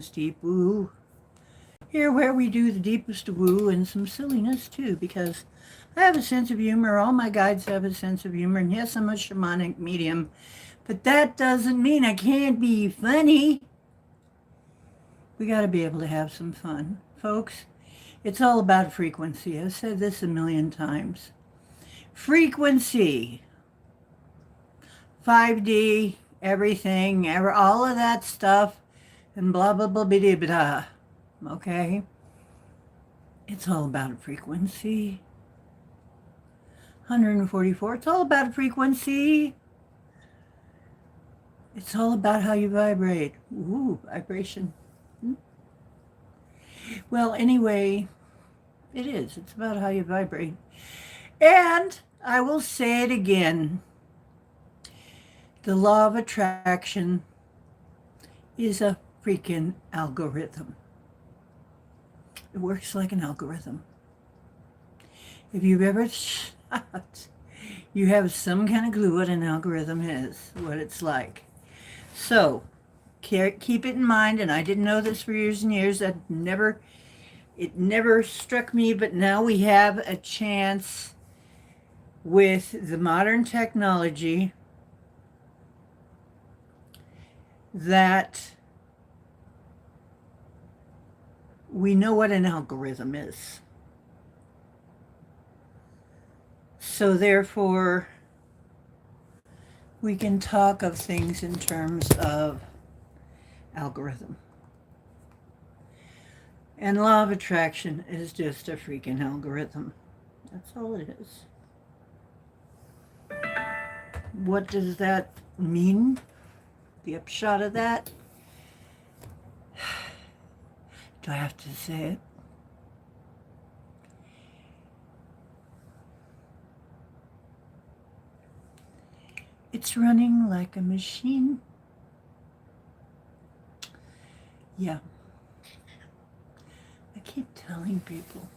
Susan's Deep Woo. Here where we do the deepest woo and some silliness too, because I have a sense of humor. All my guides have a sense of humor. And yes, I'm a shamanic medium, but that doesn't mean I can't be funny. We got to be able to have some fun. Folks, it's all about frequency. I've said this a million times. Frequency. 5D, everything, all of that stuff, and blah, blah, blah, blah, blah. Okay? It's all about frequency. 144, it's all about frequency. It's all about how you vibrate. Ooh, vibration. Well, anyway, it is. It's about how you vibrate. And I will say it again. The law of attraction is a freaking algorithm. It works like an algorithm. If you've ever shot, you have some kind of clue what an algorithm is, what it's like. So, keep it in mind, and I didn't know this for years and years. It never struck me, but now we have a chance with the modern technology that we know what an algorithm is. So therefore, we can talk of things in terms of algorithm. And law of attraction is just a freaking algorithm. That's all it is. What does that mean? The upshot of that? Do I have to say it? It's running like a machine. Yeah. I keep telling people.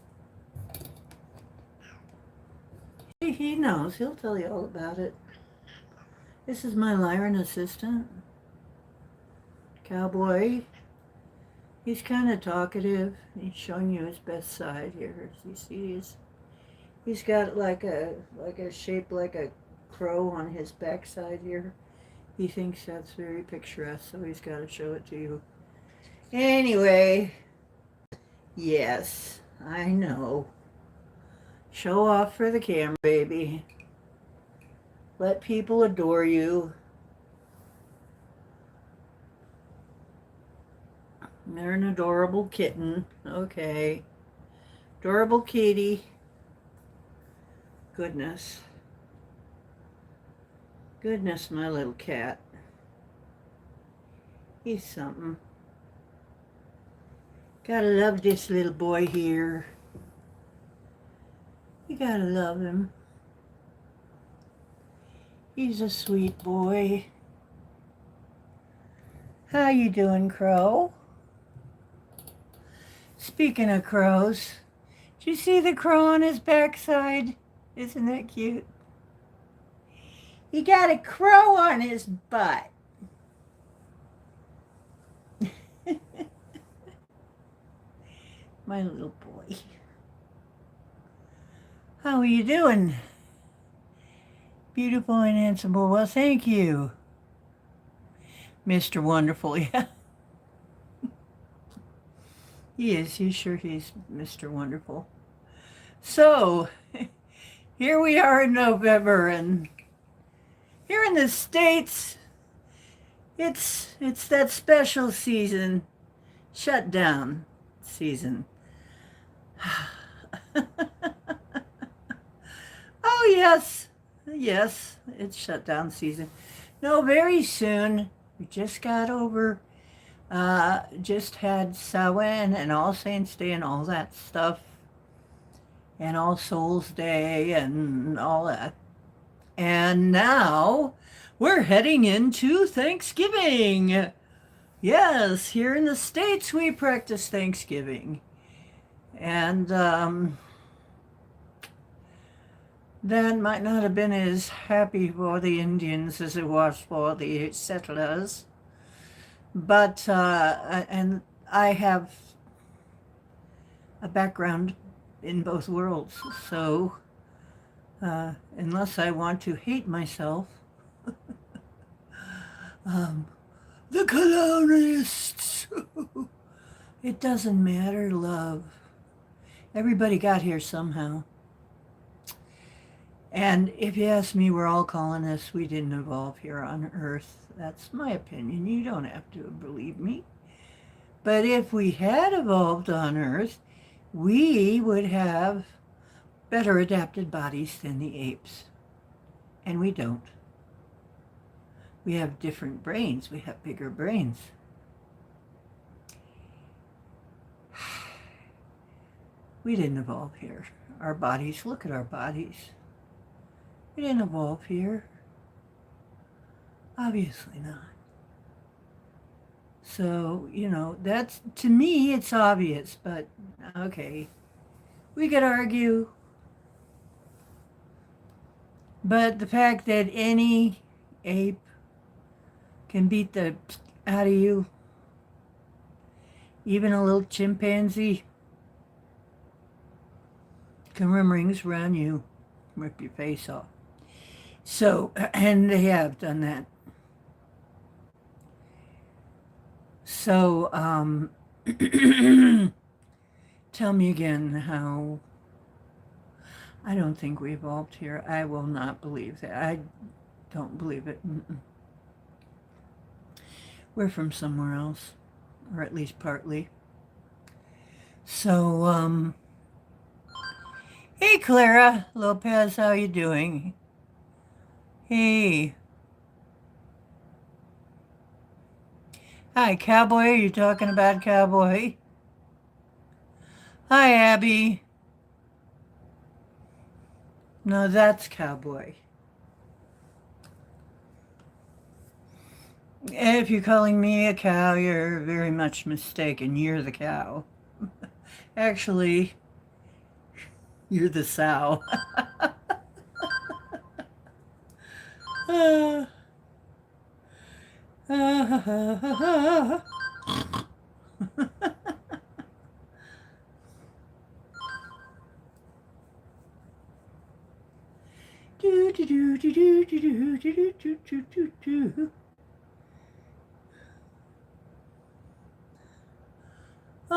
He knows. He'll tell you all about it. This is my Lyran assistant. Cowboy. He's kind of talkative. He's showing you his best side here. As you see, he's got like a shape like a crow on his backside here. He thinks that's very picturesque, so he's got to show it to you. Anyway, yes, I know. Show off for the camera, baby. Let people adore you. They're an adorable kitten. Okay. Adorable kitty. Goodness. Goodness, my little cat. He's something. Gotta love this little boy here. You gotta love him. He's a sweet boy. How you doing, Crow? Speaking of crows, did you see the crow on his backside? Isn't that cute? He got a crow on his butt. My little boy. How are you doing? Beautiful and handsome. Well, thank you, Mr. Wonderful. Yeah. He is. He's sure he's Mr. Wonderful. So, here we are in November, and here in the States, it's that special season, shutdown season. Oh, yes. Yes, it's shutdown season. No, very soon. We just got over just had Samhain and All Saints Day and all that stuff, and All Souls Day and all that. And now we're heading into Thanksgiving. Yes, here in the States we practice Thanksgiving. And that might not have been as happy for the Indians as it was for the settlers. But, and I have a background in both worlds, so unless I want to hate myself, the colonists, it doesn't matter, love. Everybody got here somehow. And if you ask me, we're all colonists. We didn't evolve here on Earth. That's my opinion. You don't have to believe me. But if we had evolved on Earth, we would have better adapted bodies than the apes. And we don't. We have different brains. We have bigger brains. We didn't evolve here. Our bodies, look at our bodies. We didn't evolve here. Obviously not. So, that's, to me, it's obvious, but okay. We could argue. But the fact that any ape can beat the out of you, even a little chimpanzee, can run rings around you, rip your face off. So, and they have done that. So, tell me again how. I don't think we evolved here. I will not believe that. I don't believe it. We're from somewhere else, or at least partly. So, hey, Clara Lopez, how you doing? Hey. Hi, Cowboy. Are you talking about Cowboy? Hi, Abby. No, that's Cowboy. If you're calling me a cow, you're very much mistaken. You're the cow. Actually, you're the sow.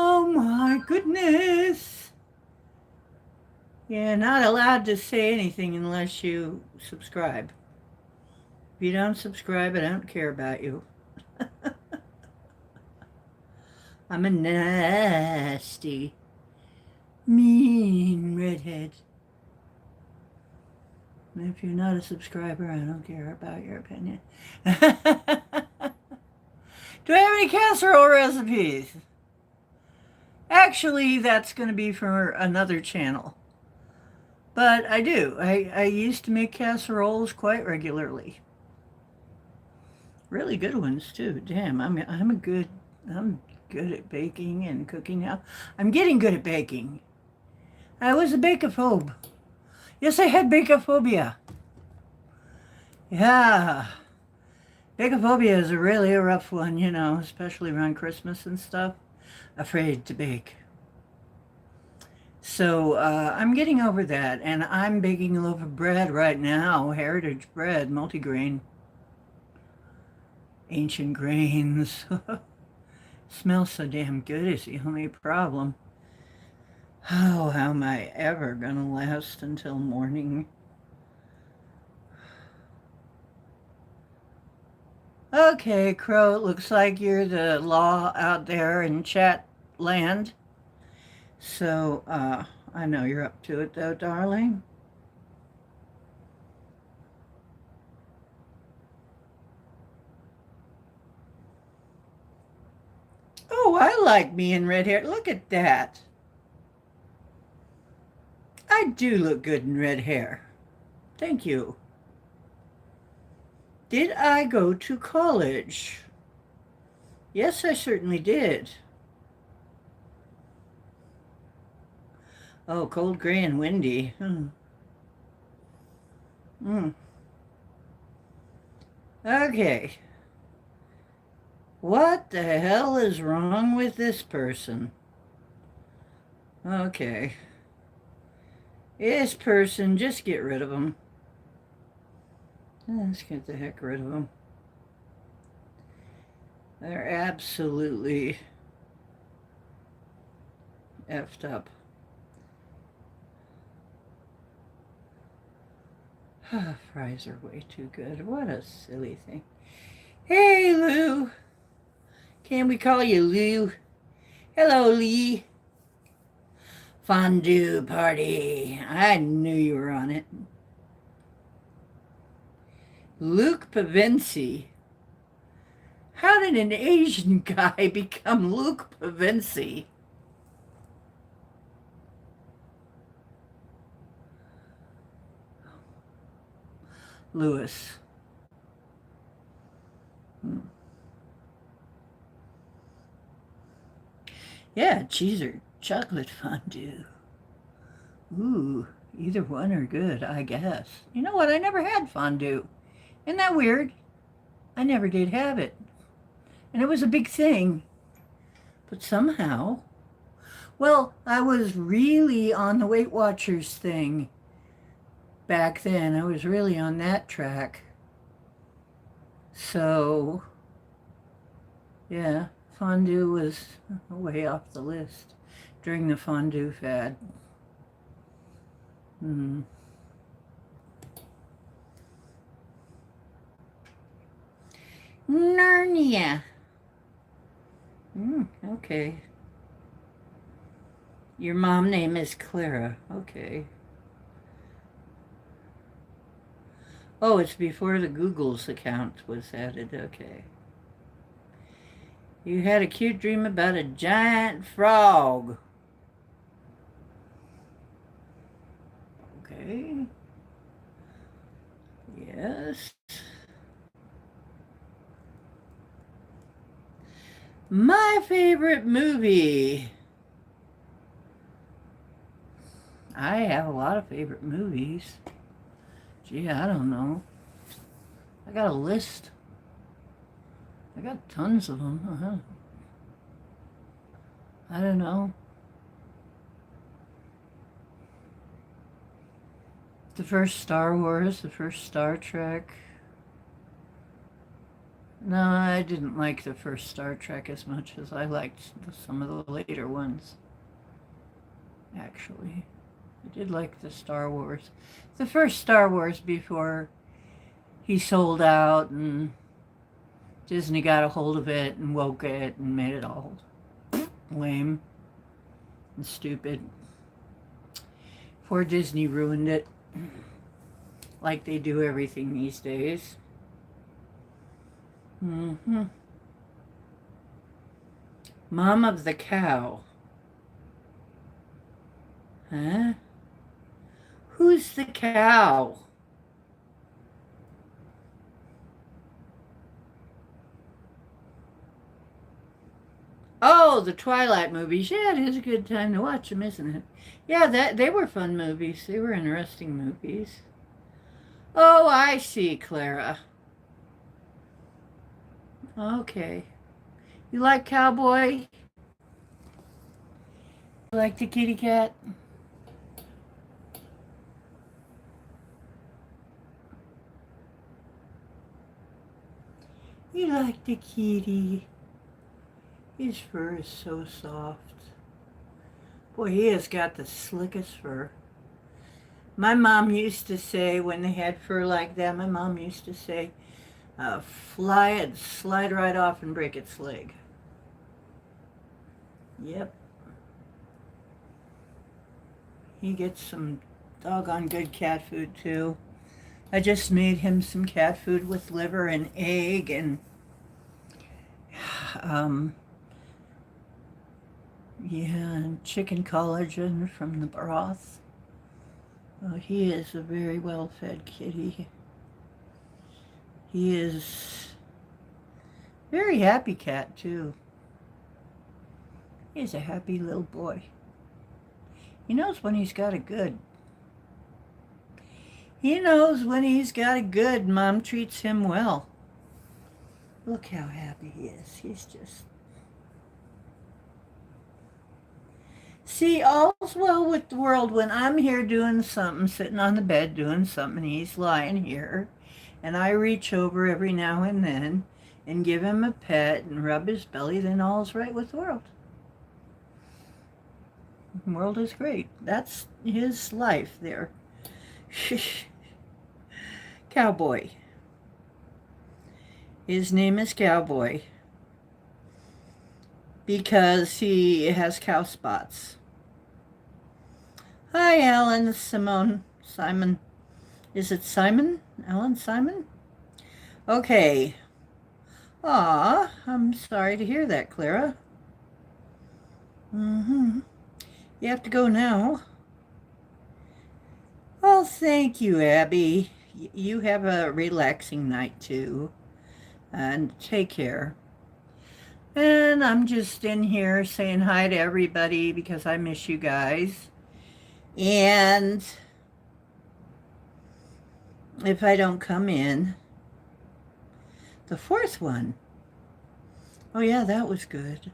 Oh my goodness. You're not allowed to say anything unless you subscribe. If you don't subscribe, I don't care about you. I'm a nasty, mean redhead. And if you're not a subscriber, I don't care about your opinion. Do I have any casserole recipes? Actually, that's going to be for another channel. But I do. I used to make casseroles quite regularly. Really good ones too. Damn, I'm good at baking and cooking now. I'm getting good at baking. I was a bakophobe. Yes, I had bakophobia. Yeah. Bakophobia is really a rough one, especially around Christmas and stuff. Afraid to bake. So I'm getting over that, and I'm baking a loaf of bread right now, heritage bread, multigrain, ancient grains. Smells so damn good is the only problem. Oh, how am I ever gonna last until morning? Okay, Crow, it looks like you're the law out there in chat land. So, I know you're up to it though, darling. Oh, I like me in red hair. Look at that. I do look good in red hair. Thank you. Did I go to college? Yes, I certainly did. Oh, cold, gray, and windy. Okay. What the hell is wrong with this person? Okay. This person, just get rid of them. Let's get the heck rid of them. They're absolutely effed up. Fries are way too good. What a silly thing. Hey, Lou. Can we call you Lou? Hello, Lee. Fondue party. I knew you were on it. Luke Pavinci. How did an Asian guy become Luke Pavinci? Lewis. Yeah, cheese or chocolate fondue. Ooh, either one are good, I guess. You know what? I never had fondue. Isn't that weird? I never did have it. And it was a big thing. But somehow, well, I was really on the Weight Watchers thing back then. I was really on that track. So, yeah, fondue was way off the list during the fondue fad. Narnia. Okay. Your mom name is Clara. Okay. Oh, it's before the Google's account was added. Okay. You had a cute dream about a giant frog. Okay. Yes. My favorite movie. I have a lot of favorite movies. Gee, I don't know. I got a list. I got tons of them. I don't know. The first Star Wars, the first Star Trek. No, I didn't like the first Star Trek as much as I liked some of the later ones. Actually, I did like the Star Wars. The first Star Wars before he sold out and Disney got a hold of it and woke it and made it all lame and stupid. Poor Disney ruined it, like they do everything these days. Mom of the Cow. Huh? Who's the cow? Oh, the Twilight movies. Yeah, it is a good time to watch them, isn't it? Yeah, they were fun movies. They were interesting movies. Oh, I see, Clara. Okay. You like Cowboy? You like the kitty cat? You like the kitty? His fur is so soft. Boy, he has got the slickest fur. My mom used to say, when they had fur like that, my mom used to say, fly it, slide right off and break its leg. Yep. He gets some doggone good cat food too. I just made him some cat food with liver and egg and and chicken collagen from the broth. Oh, he is a very well-fed kitty. He is a very happy cat too. He's a happy little boy. He knows when he's got it good. He knows when he's got it good. Mom treats him well. Look how happy he is. He's just... See, all's well with the world when I'm here doing something, sitting on the bed doing something, and he's lying here. And I reach over every now and then and give him a pet and rub his belly, then all's right with the world. The world is great. That's his life there. Cowboy. His name is Cowboy because he has cow spots. Hi, Alan, Simon. Is it Simon? Alan Simon? Okay. Aw, I'm sorry to hear that, Clara. You have to go now. Well, thank you, Abby. You have a relaxing night, too. And take care. And I'm just in here saying hi to everybody because I miss you guys. And if I don't come in, the fourth one. Oh yeah, that was good.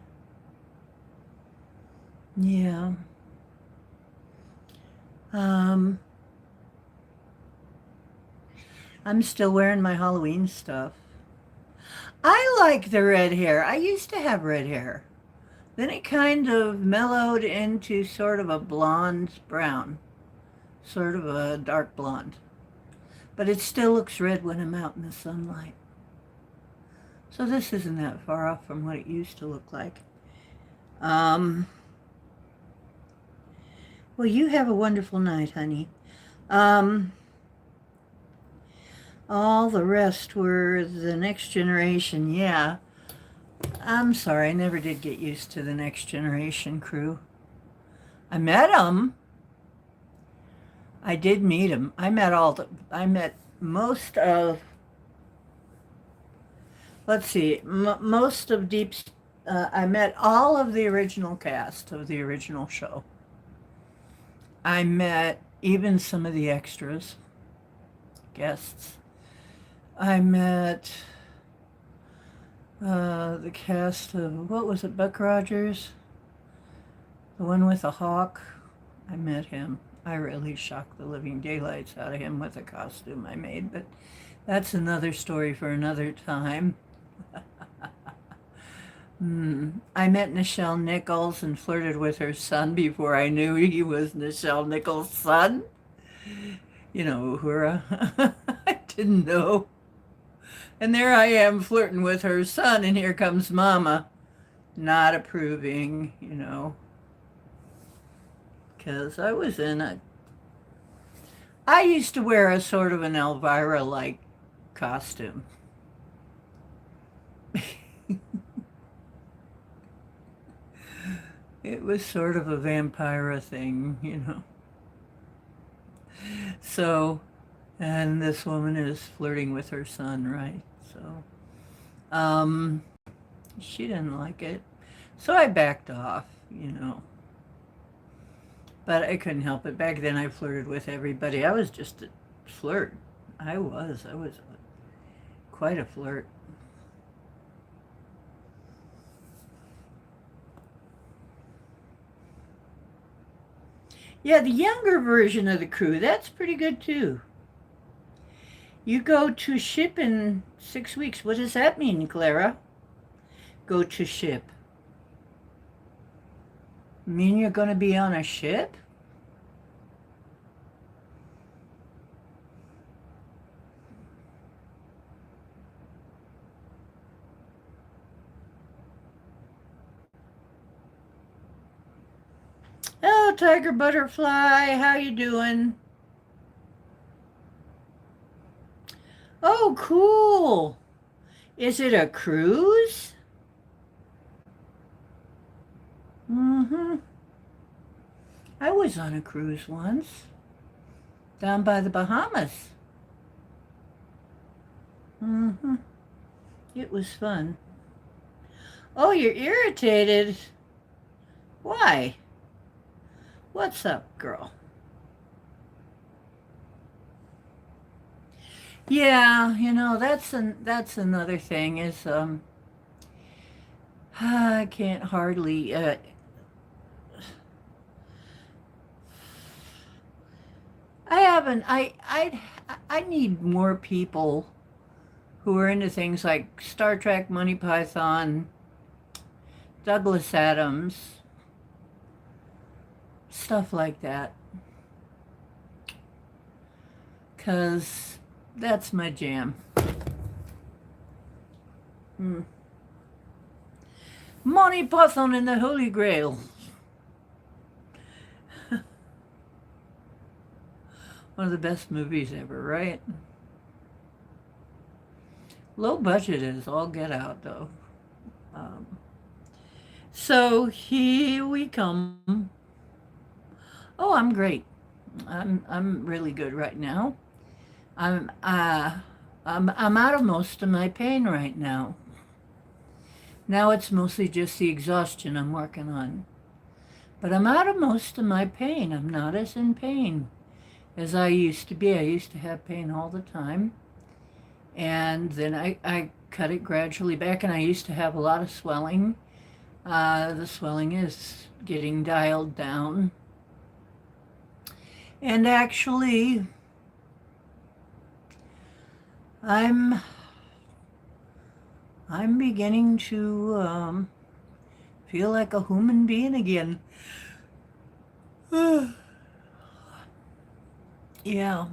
Yeah. I'm still wearing my Halloween stuff. I like the red hair. I used to have red hair. Then it kind of mellowed into sort of a blonde brown, sort of a dark blonde. But it still looks red when I'm out in the sunlight. So this isn't that far off from what it used to look like. Well, you have a wonderful night, honey. All the rest were the Next Generation. Yeah. I'm sorry, I never did get used to the Next Generation crew. I met them. I did meet them. I met most of, let's see, most of I met all of the original cast of the original show. I met even some of the extras, guests. I met the cast of, what was it, Buck Rogers? The one with the hawk. I met him. I really shocked the living daylights out of him with a costume I made, but that's another story for another time. I met Nichelle Nichols and flirted with her son before I knew he was Nichelle Nichols' son. You know, Uhura. I didn't know. And there I am flirting with her son, and here comes Mama, not approving, you know. Because I was I used to wear a sort of an Elvira-like costume. It was sort of a vampira thing, you know. So, and this woman is flirting with her son, right? So, she didn't like it. So I backed off, you know. But I couldn't help it. Back then I flirted with everybody. I was just a flirt. I was quite a flirt. Yeah, the younger version of the crew, that's pretty good too. You go to ship in 6 weeks. What does that mean, Clara? Go to ship. Mean you're going to be on a ship? Oh, Tiger Butterfly, how you doing? Oh, cool. Is it a cruise? I was on a cruise once, down by the Bahamas. It was fun. Oh, you're irritated. Why? What's up, girl? Yeah, that's another thing is I can't hardly I haven't I need more people who are into things like Star Trek, Monty Python, Douglas Adams, stuff like that, cuz that's my jam. Hmm. Monty Python and the Holy Grail. One of the best movies ever, right? Low budget is all get out, though. Um, so here we come. Oh, I'm great. I'm really good right now. I'm uh I'm out of most of my pain right now. Now it's mostly just the exhaustion I'm working on. But I'm out of most of my pain. I'm not as in pain as I used to be. I used to have pain all the time. And then I cut it gradually back, and I used to have a lot of swelling. The swelling is getting dialed down. And actually, I'm I'm beginning to feel like a human being again. Yeah,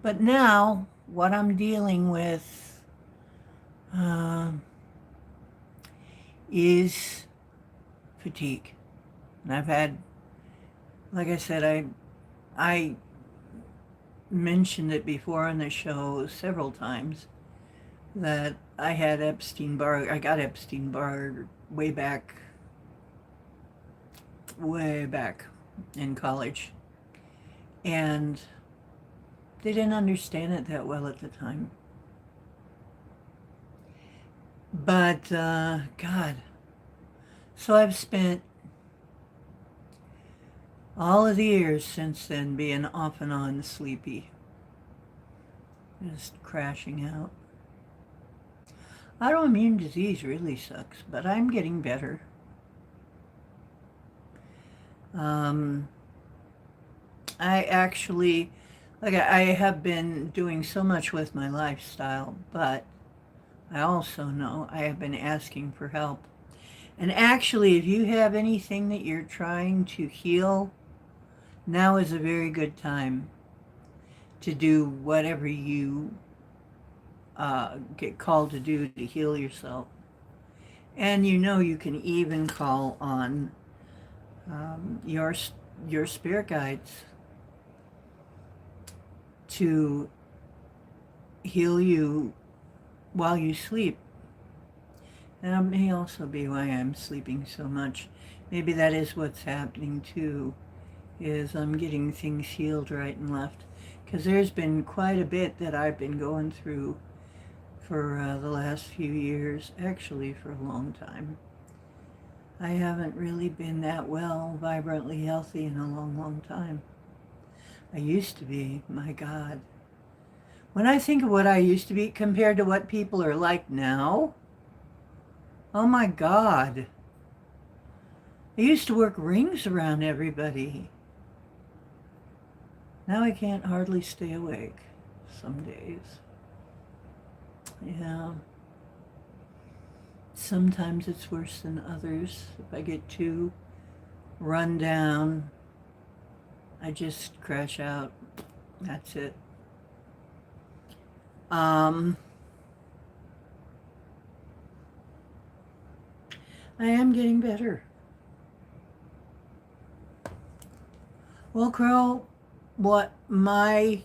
but now what I'm dealing with uh, is fatigue. And I've had, like I said, I mentioned it before on the show several times that I had Epstein-Barr. I got Epstein-Barr way back in college, and they didn't understand it that well at the time. But God, so I've spent all of the years since then being off and on sleepy, just crashing out. Autoimmune disease really sucks, but I'm getting better. Um, I actually, like, I have been doing so much with my lifestyle, but I also know I have been asking for help. And actually, if you have anything that you're trying to heal, now is a very good time to do whatever you get called to do to heal yourself. And you can even call on your spirit guides to heal you while you sleep. And that may also be why I'm sleeping so much. Maybe that is what's happening too, is I'm getting things healed right and left. Because there's been quite a bit that I've been going through for the last few years, actually for a long time. I haven't really been that well, vibrantly healthy in a long, long time. I used to be, my God. When I think of what I used to be compared to what people are like now, oh my God. I used to work rings around everybody. Now I can't hardly stay awake some days. Yeah. Sometimes it's worse than others. If I get too run down, I just crash out. That's it. I am getting better. Well, Crow, what my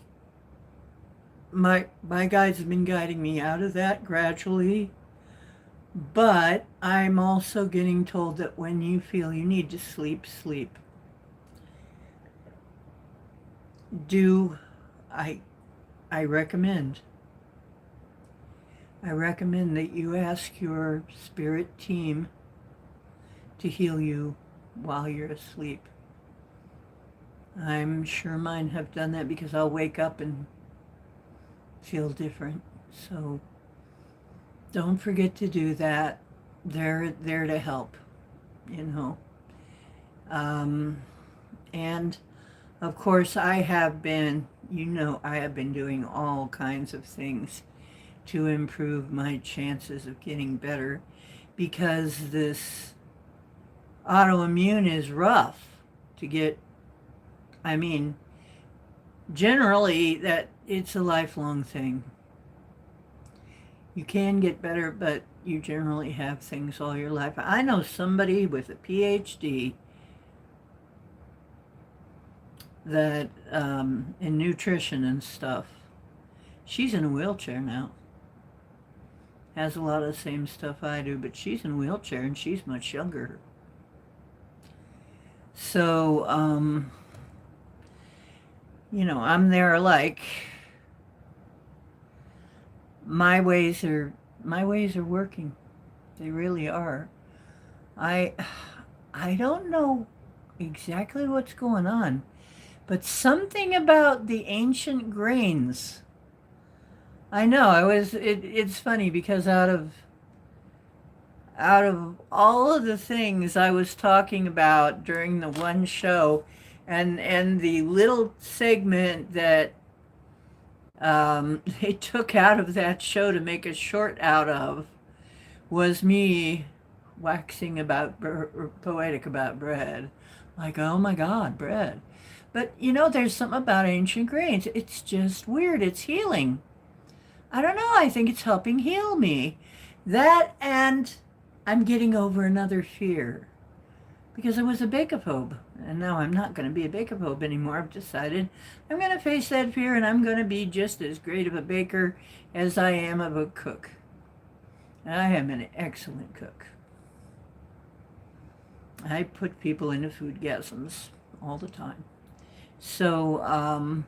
guides have been guiding me out of that gradually, but I'm also getting told that when you feel you need to sleep, sleep. Do I I recommend that you ask your spirit team to heal you while you're asleep. I'm sure mine have done that because I'll wake up and feel different. So don't forget to do that. They're there to help, you know. Um, and of course, I have been, I have been doing all kinds of things to improve my chances of getting better because this autoimmune is rough to get. I mean, generally, that it's a lifelong thing. You can get better, but you generally have things all your life. I know somebody with a PhD that in nutrition and stuff. She's in a wheelchair now. Has a lot of the same stuff I do, but she's in a wheelchair and she's much younger. So, I'm there like my ways are working. They really are. I I don't know exactly what's going on, but something about the ancient grains. I know, it's funny because out of all of the things I was talking about during the one show and the little segment that they took out of that show to make a short out of was me waxing about poetic about bread. Like, oh my God, bread. But there's something about ancient grains. It's just weird. It's healing. I don't know. I think it's helping heal me. That, and I'm getting over another fear because I was a bakophobe, and now I'm not going to be a bakophobe anymore. I've decided I'm going to face that fear, and I'm going to be just as great of a baker as I am of a cook. And I am an excellent cook. I put people into foodgasms all the time. So I'm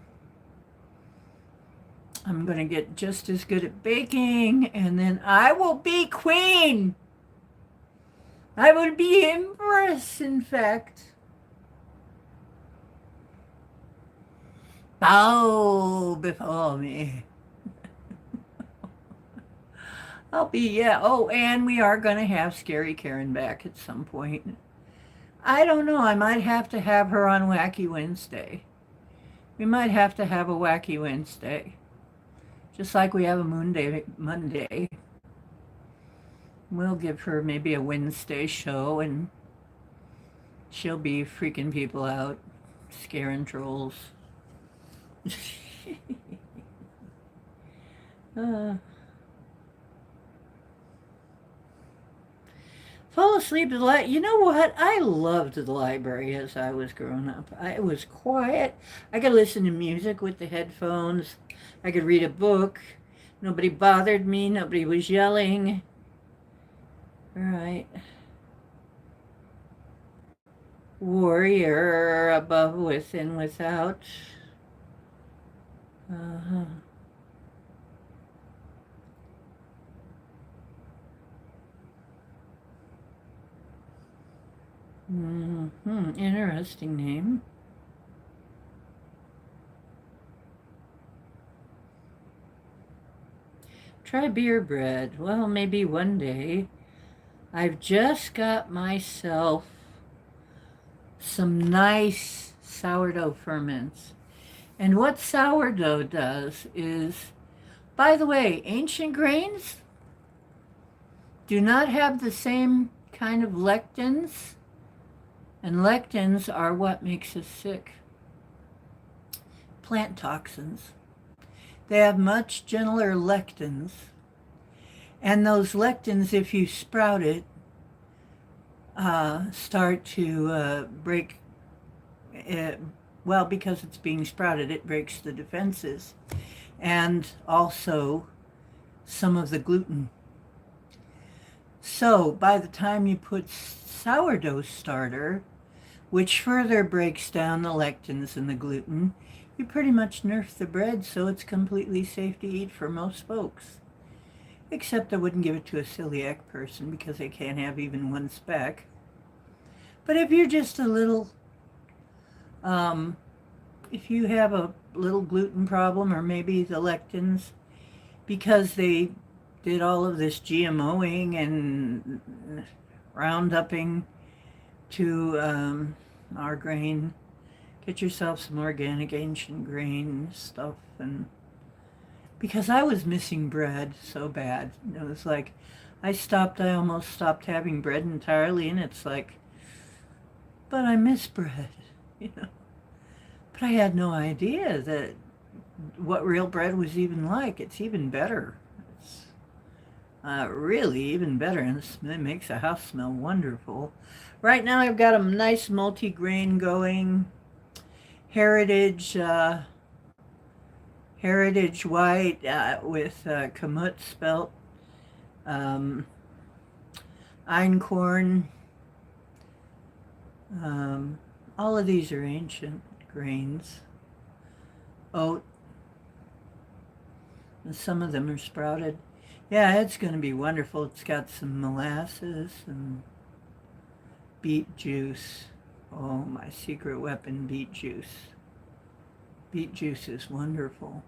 going to get just as good at baking, and then I will be queen. I will be empress, in fact. Bow before me. I'll be, yeah. Oh, and we are going to have Scary Karen back at some point. I don't know. I might have to have her on Wacky Wednesday. We might have to have a Wacky Wednesday. Just like we have a Monday. We'll give her maybe a Wednesday show, and she'll be freaking people out, scaring trolls. Fall asleep at the library. You know what? I loved the library as I was growing up. It was quiet. I could listen to music with the headphones. I could read a book. Nobody bothered me. Nobody was yelling. All right. Warrior, above, within, without. Uh-huh. Interesting name. Try beer bread. Well, maybe one day. I've just got myself some nice sourdough ferments. And what sourdough does is, by the way, ancient grains do not have the same kind of lectins, and lectins are what makes us sick. Plant toxins. They have much gentler lectins. And those lectins, if you sprout it, start to break, because it's being sprouted, it breaks the defenses. And also some of the gluten. So by the time you put sourdough starter, which further breaks down the lectins and the gluten, you pretty much nerf the bread so it's completely safe to eat for most folks. Except I wouldn't give it to a celiac person because they can't have even one speck. But if you're just a little, if you have a little gluten problem, or maybe the lectins because they did all of this GMOing and roundupping to our grain. Get yourself some organic ancient grain stuff. And because I was missing bread so bad, it was like I almost stopped having bread entirely, and it's like, but I miss bread, you know. But I had no idea that what real bread was even like. It's even better. It's really even better, and it makes the house smell wonderful. Right now I've got a nice multi-grain going. Heritage Heritage White with kamut spelt, um, einkorn. All of these are ancient grains. Oat. And some of them are sprouted. Yeah, it's going to be wonderful. It's got some molasses and beet juice. Oh, my secret weapon, beet juice. Beet juice is wonderful.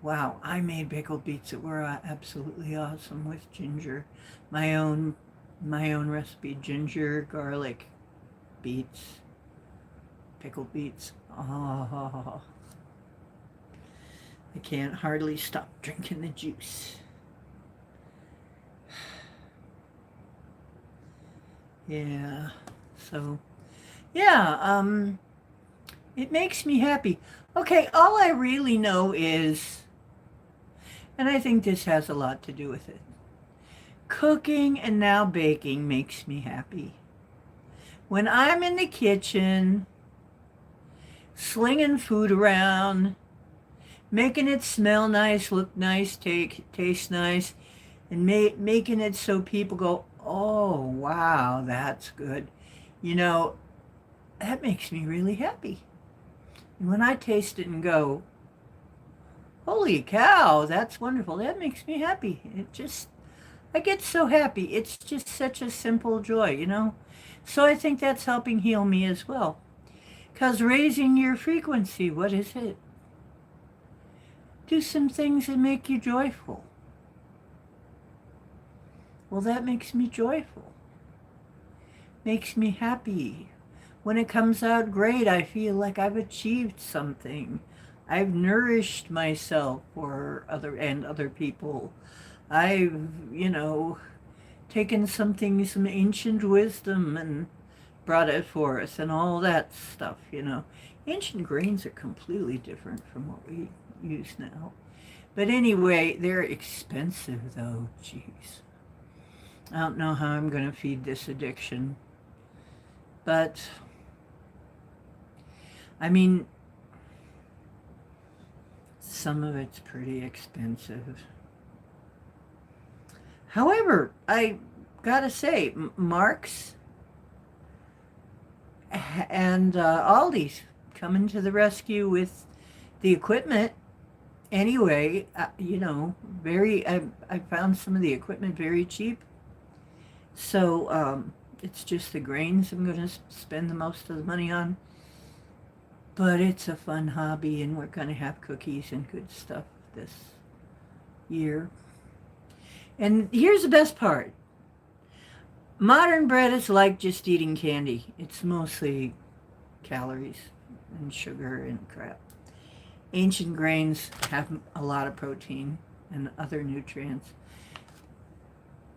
Wow, I made pickled beets that were absolutely awesome with ginger. My own recipe, ginger, garlic, beets, pickled beets. Oh, I can't hardly stop drinking the juice. Yeah, so, yeah, it makes me happy. Okay, all I really know is, and I think this has a lot to do with it, cooking and now baking makes me happy. When I'm in the kitchen, slinging food around, making it smell nice, look nice, taste nice, and making it so people go, oh, wow, that's good. You know, that makes me really happy. And when I taste it and go, holy cow, that's wonderful, that makes me happy. I get so happy. It's just such a simple joy, you know? So I think that's helping heal me as well. Because raising your frequency, what is it? Do some things that make you joyful. Well, that makes me joyful. Makes me happy. When it comes out great, I feel like I've achieved something. I've nourished myself for other people. I've, taken some ancient wisdom and brought it forth and all that stuff, Ancient grains are completely different from what we use now. But anyway, they're expensive though, jeez. I don't know how I'm going to feed this addiction. But, I mean, some of it's pretty expensive. However, I gotta say, Mark's and Aldi's coming to the rescue with the equipment. Anyway, I found some of the equipment very cheap. So it's just the grains I'm going to spend the most of the money on. But it's a fun hobby, and we're going to have cookies and good stuff this year. And here's the best part. Modern bread is like just eating candy. It's mostly calories and sugar and crap. Ancient grains have a lot of protein and other nutrients.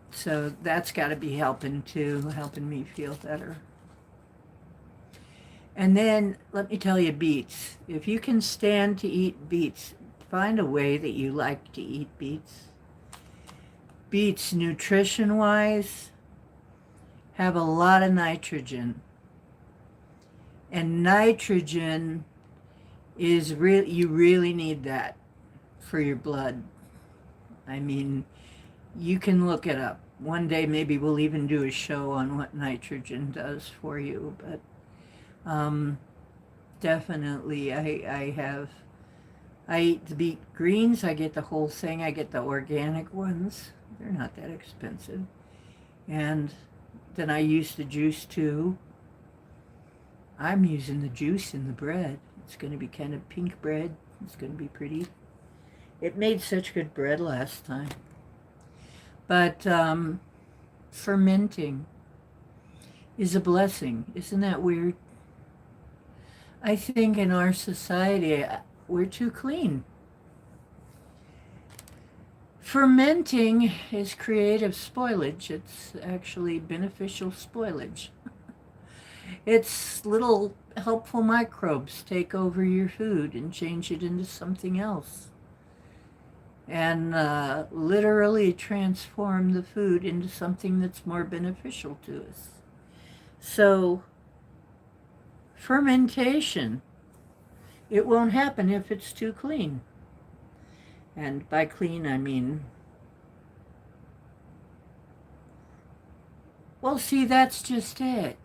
So that's got to be helping me feel better. And then, let me tell you, beets. If you can stand to eat beets, find a way that you like to eat beets. Beets, nutrition-wise, have a lot of nitrogen. And nitrogen is you really need that for your blood. I mean, you can look it up. One day maybe we'll even do a show on what nitrogen does for you, but definitely I eat the beet greens. I get the whole thing. I get the organic ones. They're not that expensive. And then I use the juice too. I'm using the juice in the bread. It's going to be kind of pink bread. It's going to be pretty. It made such good bread last time. But fermenting is a blessing. Isn't that weird? I think in our society, we're too clean. Fermenting is creative spoilage. It's actually beneficial spoilage. It's little helpful microbes take over your food and change it into something else. And literally transform the food into something that's more beneficial to us. So, fermentation, it won't happen if it's too clean. And by clean, I mean, well, see, that's just it.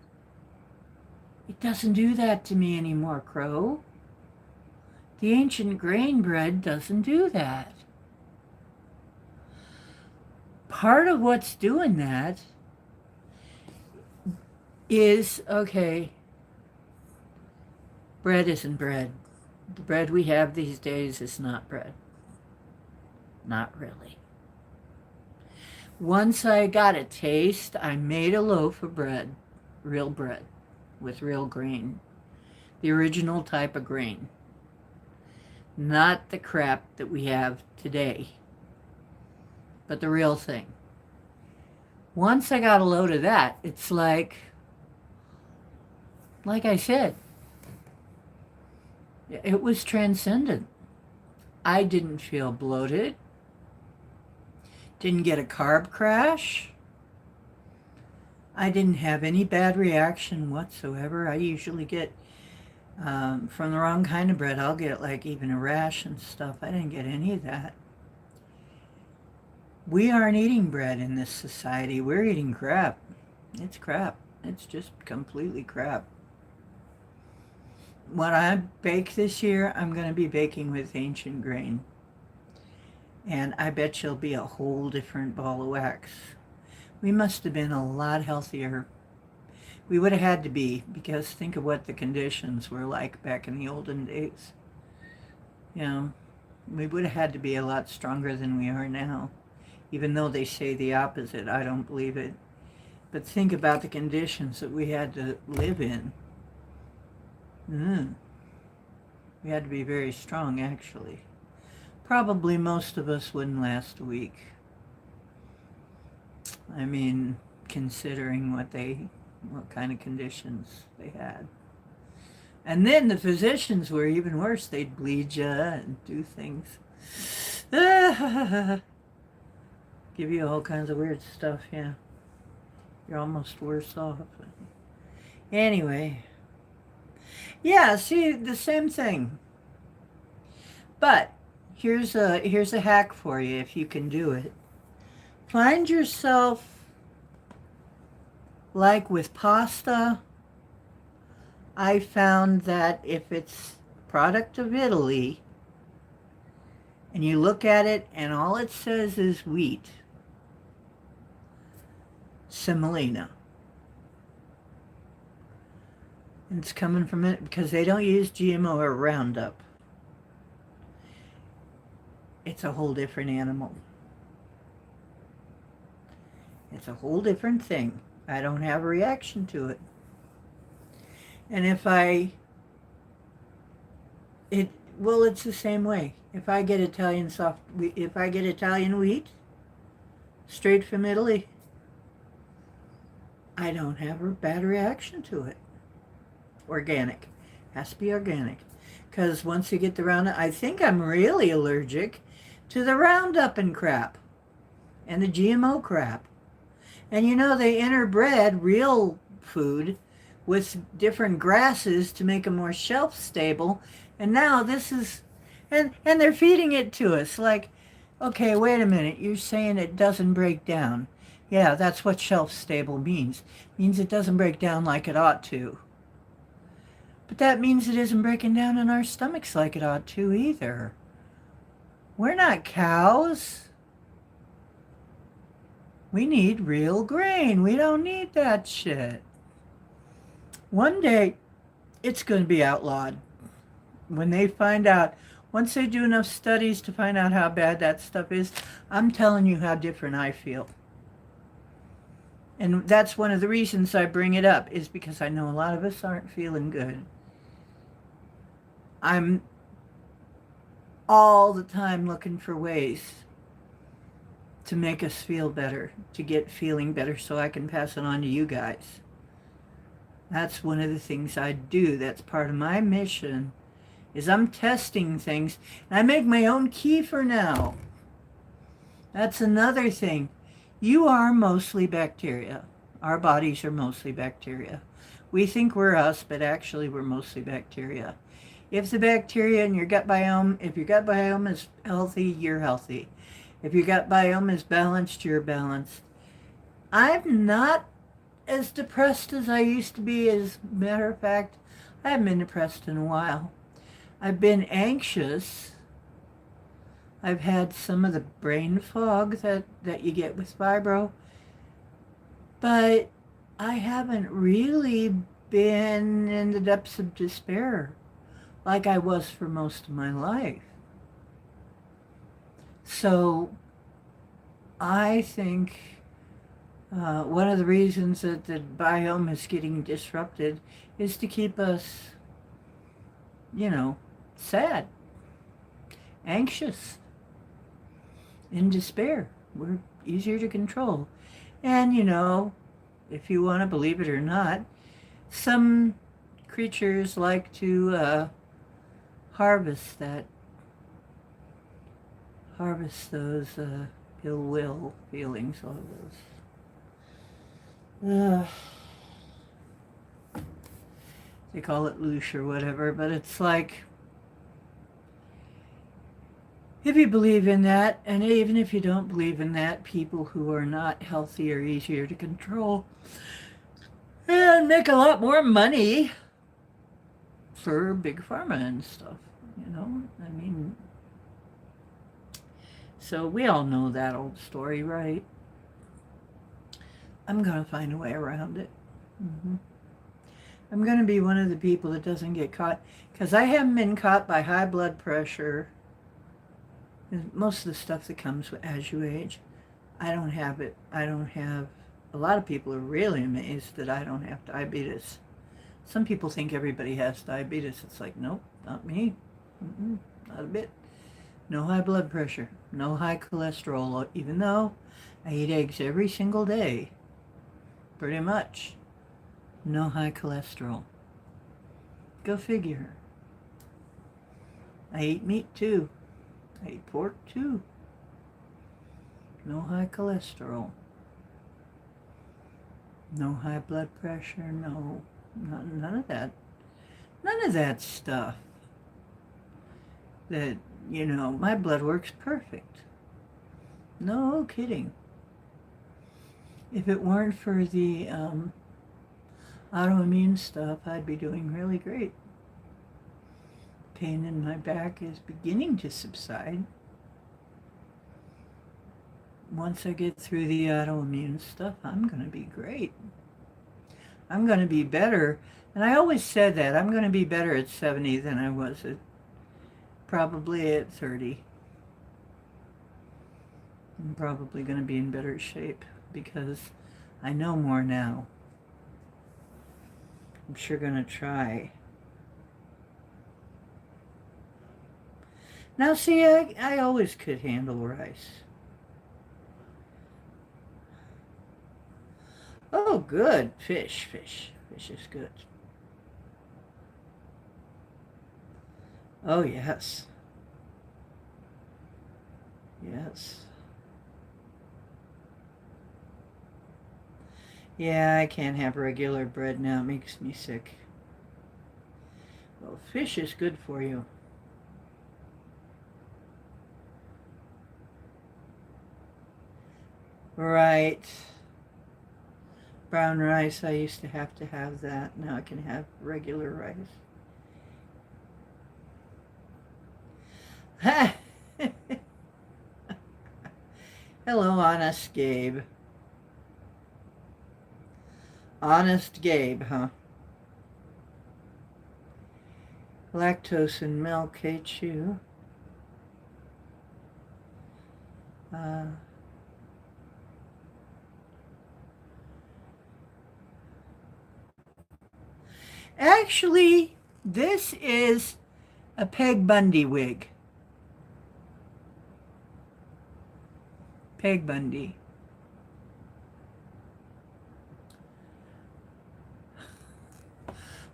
It doesn't do that to me anymore, Crow. The ancient grain bread doesn't do that. Part of what's doing that is, okay, bread isn't bread. The bread we have these days is not bread. Not really. Once I got a taste, I made a loaf of bread, real bread, with real grain. The original type of grain. Not the crap that we have today, but the real thing. Once I got a load of that, it's like I said, it was transcendent. I didn't feel bloated. Didn't get a carb crash. I didn't have any bad reaction whatsoever. I usually get, from the wrong kind of bread, I'll get like even a rash and stuff. I didn't get any of that. We aren't eating bread in this society. We're eating crap. It's crap. It's just completely crap. What I bake this year, I'm going to be baking with ancient grain. And I bet you'll be a whole different ball of wax. We must have been a lot healthier. We would have had to be, because think of what the conditions were like back in the olden days. You know, we would have had to be a lot stronger than we are now. Even though they say the opposite, I don't believe it. But think about the conditions that we had to live in. We had to be very strong, actually. Probably most of us wouldn't last a week. I mean, considering what kind of conditions they had. And then the physicians were even worse. They'd bleed you and do things. Give you all kinds of weird stuff, yeah. You're almost worse off. Anyway. Yeah, see, the same thing. But here's a hack for you if you can do it. Find yourself, like with pasta, I found that if it's product of Italy and you look at it and all it says is wheat, semolina. And it's coming from it because they don't use GMO or Roundup. It's a whole different animal. It's a whole different thing. I don't have a reaction to it. And it's the same way. If I get Italian wheat, straight from Italy, I don't have a bad reaction to it. Organic. Has to be organic. Because once you get the Roundup, I think I'm really allergic to the Roundup and crap. And the GMO crap. And you know, they interbred real food with different grasses to make them more shelf stable. And now this is, and they're feeding it to us. Like, okay, wait a minute. You're saying it doesn't break down. Yeah, that's what shelf stable means. It means it doesn't break down like it ought to. But that means it isn't breaking down in our stomachs like it ought to either. We're not cows. We need real grain. We don't need that shit. One day, it's going to be outlawed. When they find out, Once they do enough studies to find out how bad that stuff is, I'm telling you how different I feel. And that's one of the reasons I bring it up, is because I know a lot of us aren't feeling good. I'm all the time looking for ways to make us feel better, to get feeling better so I can pass it on to you guys. That's one of the things I do. That's part of my mission, is I'm testing things. And I make my own kefir now. That's another thing. You are mostly bacteria. Our bodies are mostly bacteria. We think we're us, but actually we're mostly bacteria. If the bacteria in your gut biome, if your gut biome is healthy, you're healthy. If your gut biome is balanced, you're balanced. I'm not as depressed as I used to be. As a matter of fact, I haven't been depressed in a while. I've been anxious. I've had some of the brain fog that you get with fibro. But I haven't really been in the depths of despair like I was for most of my life. So I think one of the reasons that the biome is getting disrupted is to keep us, sad, anxious, in despair. We're easier to control. And, if you want to believe it or not, some creatures like to harvest those ill will feelings, all those. They call it loosh or whatever, but it's like, if you believe in that, and even if you don't believe in that, people who are not healthy are easier to control and make a lot more money for big pharma and stuff, I mean, so we all know that old story, right? I'm going to find a way around it. I'm going to be one of the people that doesn't get caught, because I haven't been caught by high blood pressure. Most of the stuff that comes as you age, I don't have it. A lot of people are really amazed that I don't have diabetes. Some people think everybody has diabetes. It's like, nope, not me. Not a bit. No high blood pressure, no high cholesterol, even though I eat eggs every single day, pretty much. No high cholesterol. Go figure. I eat meat too. I eat pork too. No high cholesterol. No high blood pressure. No, none of that. None of that stuff. That, my blood works perfect. No kidding. If it weren't for the autoimmune stuff, I'd be doing really great. Pain in my back is beginning to subside. Once I get through the autoimmune stuff, I'm going to be great. I'm going to be better. And I always said that. I'm going to be better at 70 than I was probably at 30. I'm probably going to be in better shape because I know more now. I'm sure going to try. Now, see, I always could handle rice. Oh, good. Fish is good. Oh, yes. Yes. Yeah, I can't have regular bread now. It makes me sick. Well, fish is good for you. Right. Brown rice, I used to have that. Now I can have regular rice. Hello, Honest Gabe. Honest Gabe, huh? Lactose in milk hates you. Actually, this is a Peg Bundy wig. Peg Bundy.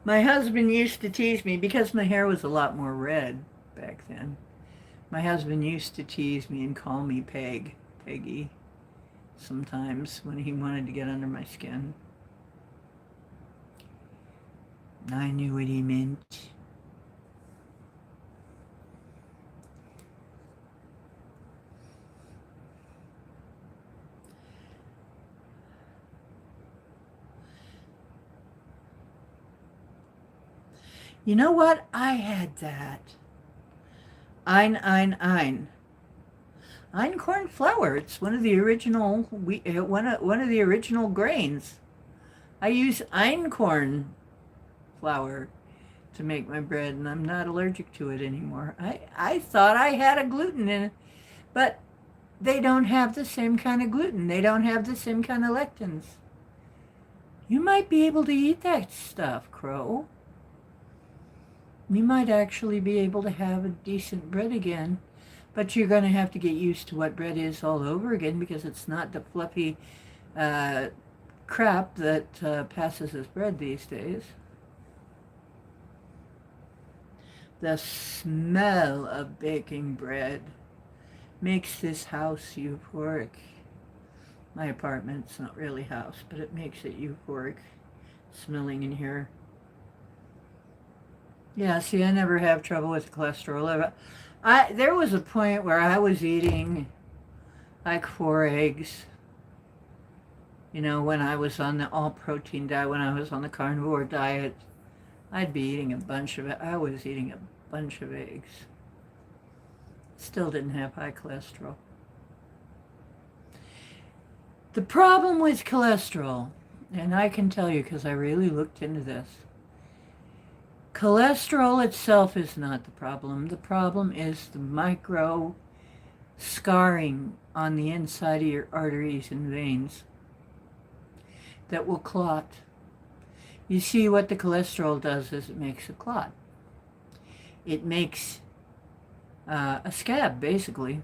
My husband used to tease me because my hair was a lot more red back then. My husband used to tease me and call me Peggy, sometimes when he wanted to get under my skin. I knew what he meant. You know what? I had that. Ein. Einkorn flour. It's one of the original one of the original grains. I use einkorn flour to make my bread, and I'm not allergic to it anymore. I thought I had a gluten in it, but they don't have the same kind of gluten. They don't have the same kind of lectins. You might be able to eat that stuff, Crow. You might actually be able to have a decent bread again, but you're going to have to get used to what bread is all over again, because it's not the fluffy crap that passes as bread these days. The smell of baking bread makes this house euphoric. My apartment's not really a house, but it makes it euphoric smelling in here. Yeah, see, I never have trouble with cholesterol. There was a point where I was eating like 4 eggs. You know, when I was on the all-protein diet, when I was on the carnivore diet, I'd be eating a bunch of it. I was eating a bunch of eggs. Still didn't have high cholesterol. The problem with cholesterol, and I can tell you because I really looked into this, cholesterol itself is not the problem. The problem is the micro scarring on the inside of your arteries and veins that will clot. You see, what the cholesterol does is it makes a clot. It makes a scab, basically.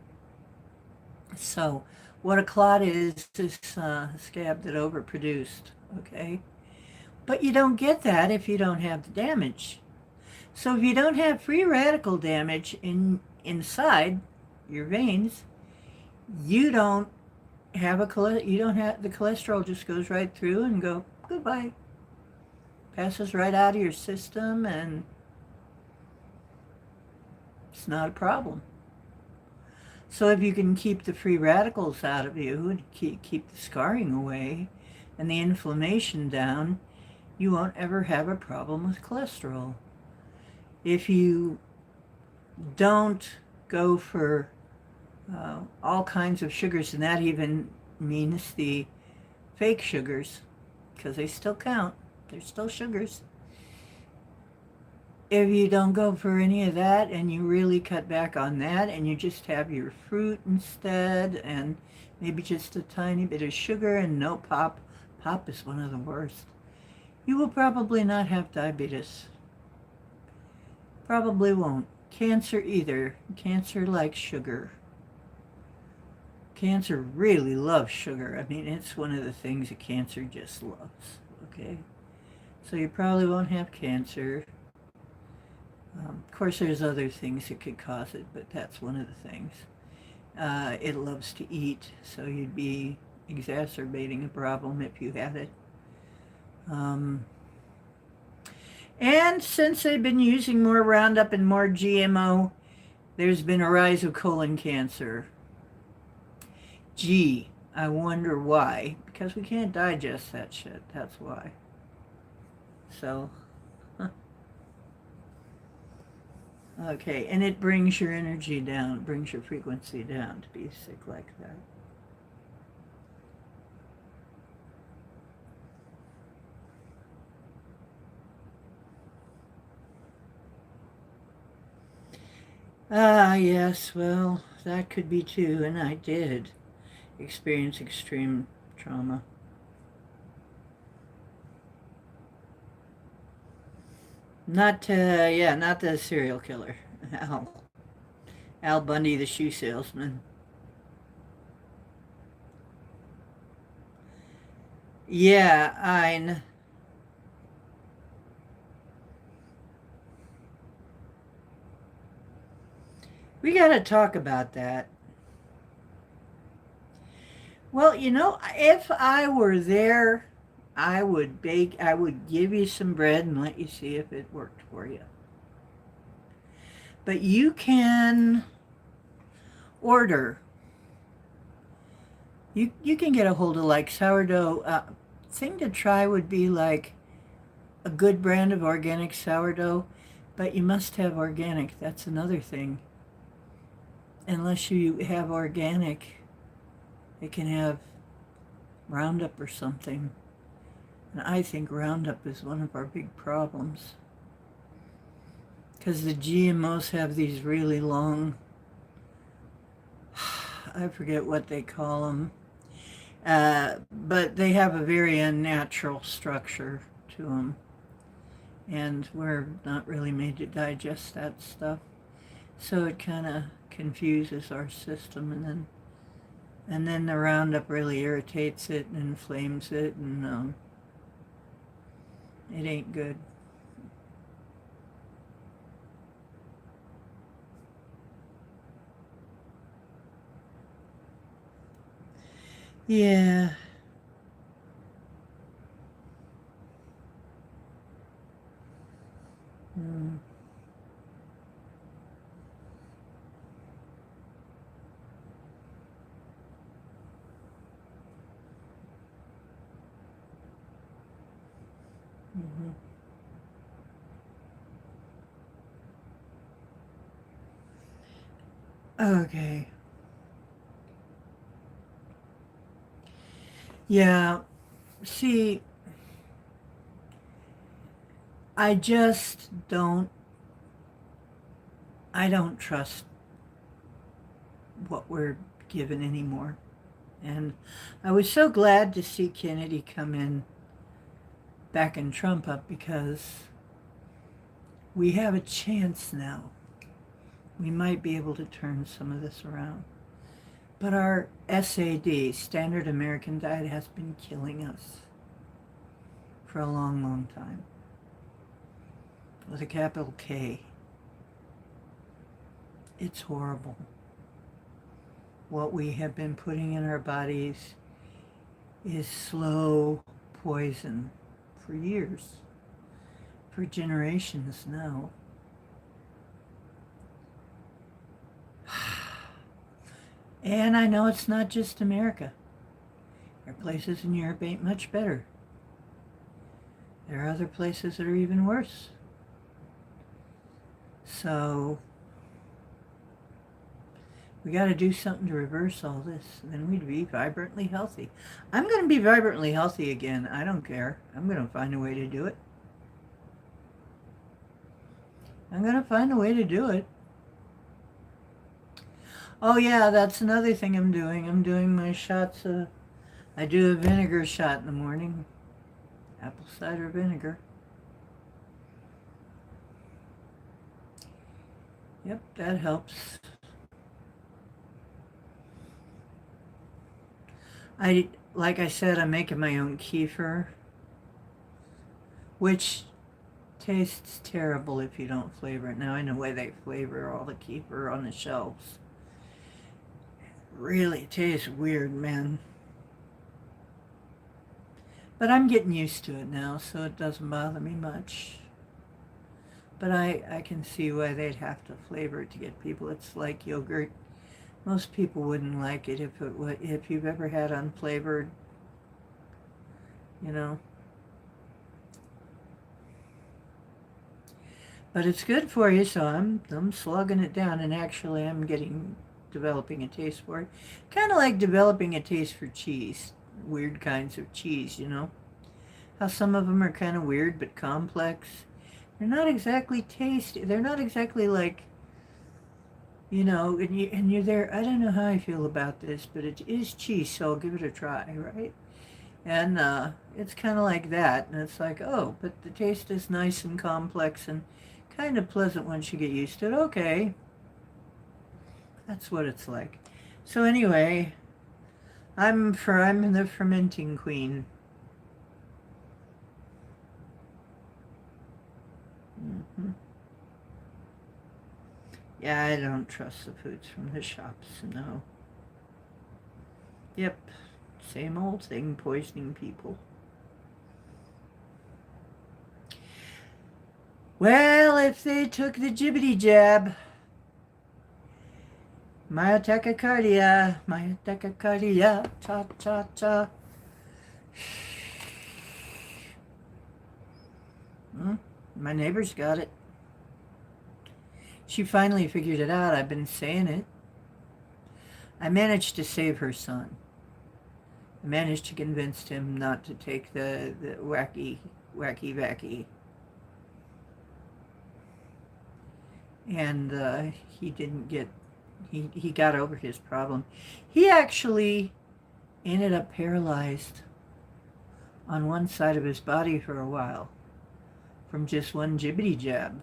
So what a clot is a scab that overproduced, okay? But you don't get that if you don't have the damage. So if you don't have free radical damage inside your veins, you don't have the cholesterol just goes right through and go goodbye. Passes right out of your system, and it's not a problem. So if you can keep the free radicals out of you and keep the scarring away and the inflammation down, you won't ever have a problem with cholesterol. If you don't go for all kinds of sugars, and that even means the fake sugars, because they still count, they're still sugars. If you don't go for any of that and you really cut back on that and you just have your fruit instead and maybe just a tiny bit of sugar and no pop is one of the worst, you will probably not have diabetes. Probably won't. Cancer either. Cancer likes sugar. Cancer really loves sugar. I mean, it's one of the things that cancer just loves, okay? So you probably won't have cancer. Of course, there's other things that could cause it, but that's one of the things. It loves to eat, so you'd be exacerbating a problem if you had it. And since they've been using more Roundup and more GMO, there's been a rise of colon cancer. Gee, I wonder why. Because we can't digest that shit, that's why. So, okay, and it brings your energy down, it brings your frequency down to be sick like that. Ah, yes, well, that could be too, and I did experience extreme trauma. Not, yeah, not the serial killer. Al. Al Bundy, the shoe salesman. Yeah, we got to talk about that. Well, if I were there, I would bake, I would give you some bread and let you see if it worked for you. But you can order. You can get a hold of like sourdough. Thing to try would be like a good brand of organic sourdough, but you must have organic. That's another thing. Unless you have organic, it can have Roundup or something. And I think Roundup is one of our big problems. Because the GMOs have these really long, I forget what they call them, but they have a very unnatural structure to them. And we're not really made to digest that stuff. So it kind of confuses our system, and then the Roundup really irritates it and inflames it, and it ain't good. Yeah. Mm. Mm-hmm. Okay. Yeah. See, I just I don't trust what we're given anymore. And I was so glad to see Kennedy come in backing Trump up, because we have a chance now. We might be able to turn some of this around. But our SAD, Standard American Diet, has been killing us for a long, long time. With a capital K. It's horrible. What we have been putting in our bodies is slow poison for years, for generations now. And I know it's not just America. There are places in Europe ain't much better. There are other places that are even worse. So we got to do something to reverse all this, and then we'd be vibrantly healthy. I'm going to be vibrantly healthy again. I don't care. I'm going to find a way to do it. I'm going to find a way to do it. Oh yeah, that's another thing I'm doing. I'm doing my shots of, I do a vinegar shot in the morning. Apple cider vinegar. Yep, that helps. Like I said, I'm making my own kefir, which tastes terrible if you don't flavor it. Now I know why they flavor all the kefir on the shelves. It really tastes weird, man. But I'm getting used to it now, so it doesn't bother me much. But I can see why they'd have to flavor it to get people. It's like yogurt. Most people wouldn't like it if you've ever had unflavored, you know. But it's good for you, so I'm slugging it down, and actually I'm developing a taste for it. Kind of like developing a taste for cheese, weird kinds of cheese, you know. How some of them are kind of weird but complex. They're not exactly tasty. They're not exactly like and you're there. I don't know how I feel about this, but it is cheese, so I'll give it a try, right? And it's kind of like that, and it's like, oh, but the taste is nice and complex and kind of pleasant once you get used to it. Okay, that's what it's like. So anyway, I'm the fermenting queen. hmm Yeah, I don't trust the foods from the shops. No. Yep, same old thing, poisoning people. Well, if they took the jibbity jab, my tachycardia, cha cha cha. My neighbor's got it. She finally figured it out. I've been saying it. I managed to save her son. I managed to convince him not to take the wacky. And he didn't get, he got over his problem. He actually ended up paralyzed on one side of his body for a while from just one jibbity jab.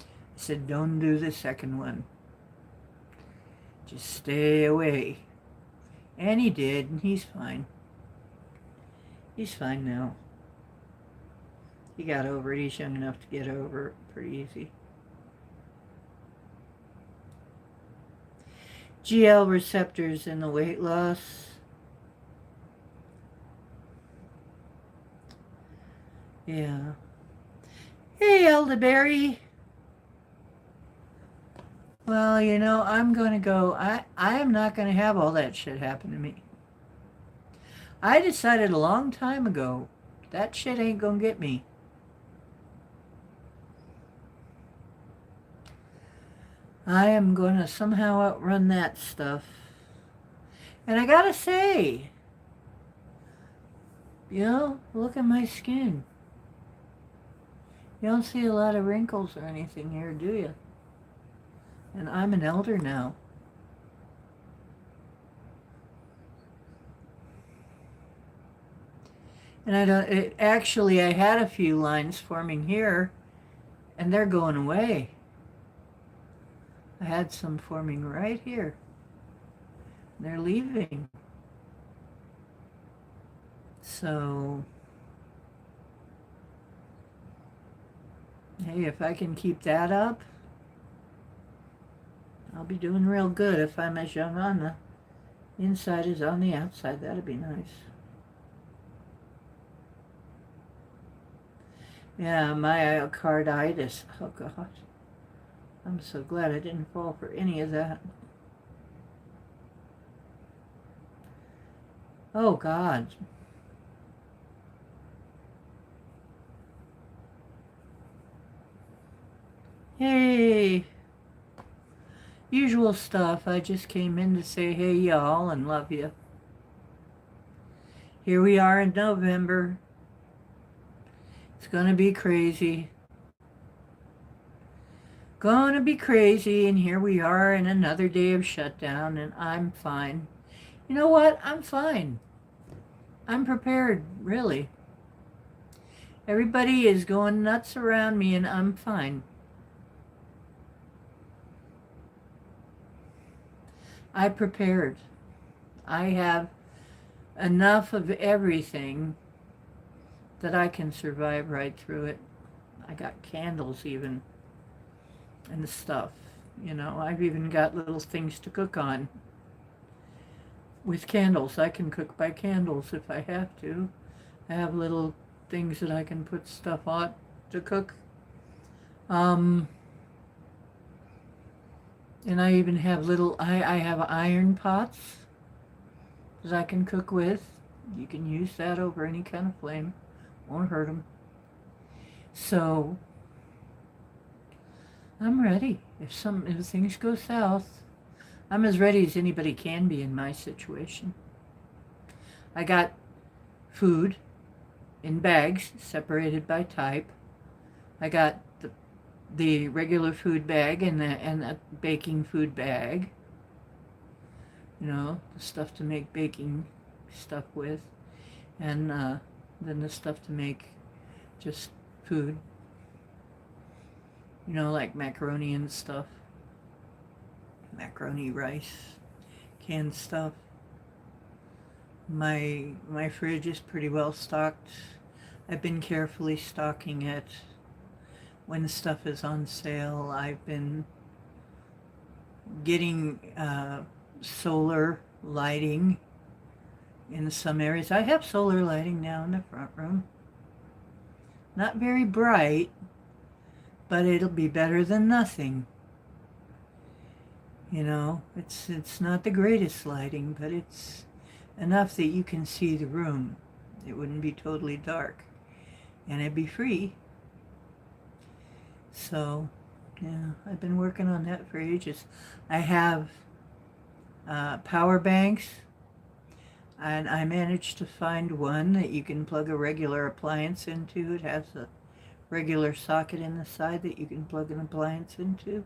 I said, don't do the second one. Just stay away. And he did, and he's fine. He's fine now. He got over it. He's young enough to get over it pretty easy. GL receptors in the weight loss. Yeah. Hey, elderberry. Well, I'm going to go. I am not going to have all that shit happen to me. I decided a long time ago that shit ain't going to get me. I am going to somehow outrun that stuff. And I got to say, look at my skin. You don't see a lot of wrinkles or anything here, do you? And I'm an elder now. And I had a few lines forming here, and they're going away. I had some forming right here. They're leaving. So, hey, if I can keep that up, I'll be doing real good. If I'm as young on the inside as on the outside, that'd be nice. Yeah, myocarditis. Oh, God. I'm so glad I didn't fall for any of that. Oh, God. Hey. Usual stuff. I just came in to say hey, y'all, and love you. Here we are in November. It's gonna be crazy. Gonna be crazy, and here we are in another day of shutdown, and I'm fine. You know what? I'm fine. I'm prepared, really. Everybody is going nuts around me, and I'm fine. I prepared. I have enough of everything that I can survive right through it. I got candles even and stuff. I've even got little things to cook on. With candles, I can cook by candles if I have to. I have little things that I can put stuff on to cook. And I even have I have iron pots that I can cook with. You can use that over any kind of flame. Won't hurt them. So, I'm ready. If things go south, I'm as ready as anybody can be in my situation. I got food in bags separated by type. I got the the regular food bag and the baking food bag. You know, the stuff to make baking stuff with, and then the stuff to make just food. You know, like macaroni and stuff. Macaroni, rice, canned stuff. My fridge is pretty well stocked. I've been carefully stocking it. When stuff is on sale, I've been getting solar lighting in some areas. I have solar lighting now in the front room. Not very bright, but it'll be better than nothing. You know, it's not the greatest lighting, but it's enough that you can see the room. It wouldn't be totally dark, and it'd be free. So, yeah, I've been working on that for ages. I have power banks, and I managed to find one that you can plug a regular appliance into. It has a regular socket in the side that you can plug an appliance into.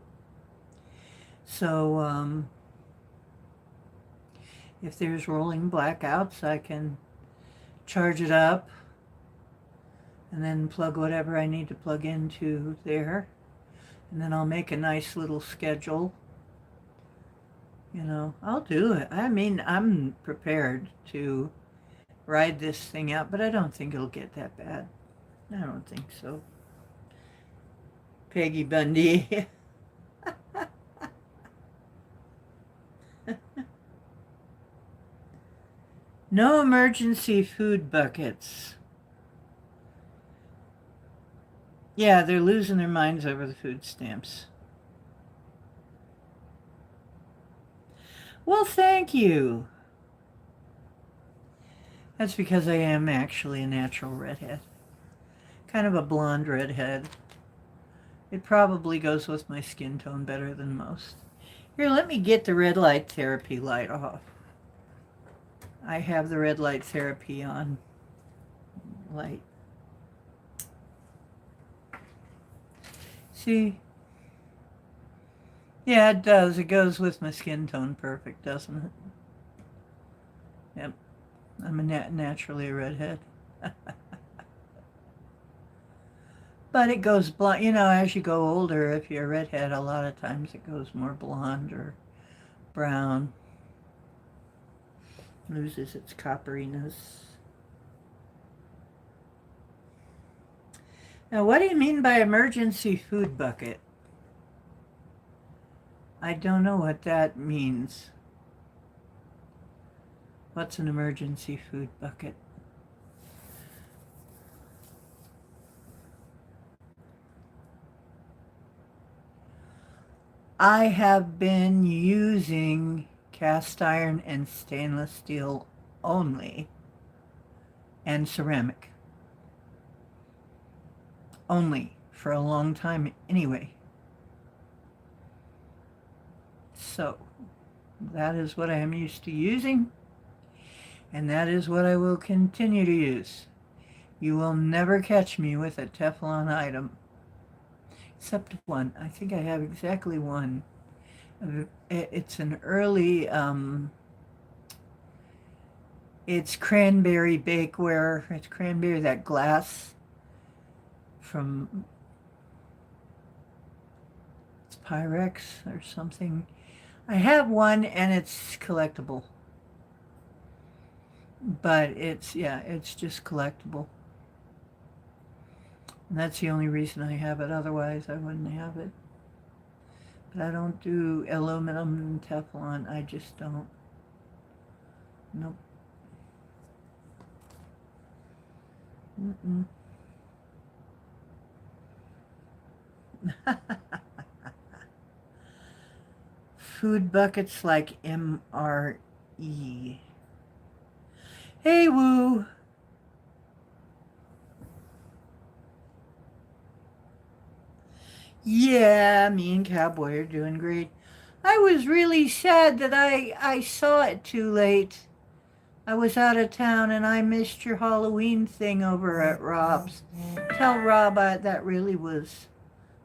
So if there's rolling blackouts, I can charge it up and then plug whatever I need to plug into there. And then I'll make a nice little schedule. You know, I'll do it. I mean, I'm prepared to ride this thing out, but I don't think it'll get that bad. I don't think so. Peggy Bundy. No emergency food buckets. Yeah, they're losing their minds over the food stamps. Well, thank you. That's because I am actually a natural redhead. Kind of a blonde redhead. It probably goes with my skin tone better than most. Here, let me get the red light therapy light off. I have the red light therapy on light. See? Yeah, it does. It goes with my skin tone perfect, doesn't it? Yep. I'm a naturally a redhead. But it goes blonde. You know, as you go older, if you're a redhead, a lot of times it goes more blonde or brown. Loses its copperiness. Now, what do you mean by emergency food bucket? I don't know what that means. What's an emergency food bucket? I have been using cast iron and stainless steel only, and ceramic only for a long time anyway. So that is what I am used to using, and that is what I will continue to use. You will never catch me with a Teflon item, except one. I think I have exactly one. It's an early, it's cranberry bakeware. It's cranberry, that glass from, it's Pyrex or something. I have one and it's collectible. But it's, yeah, it's just collectible. And that's the only reason I have it. Otherwise, I wouldn't have it. But I don't do aluminum and Teflon. I just don't. Nope. Mm-mm. Food buckets like MRE. Hey, Woo. Yeah, me and Cowboy are doing great. I was really sad that I saw it too late. I was out of town and I missed your Halloween thing over at Rob's. Tell Rob that really was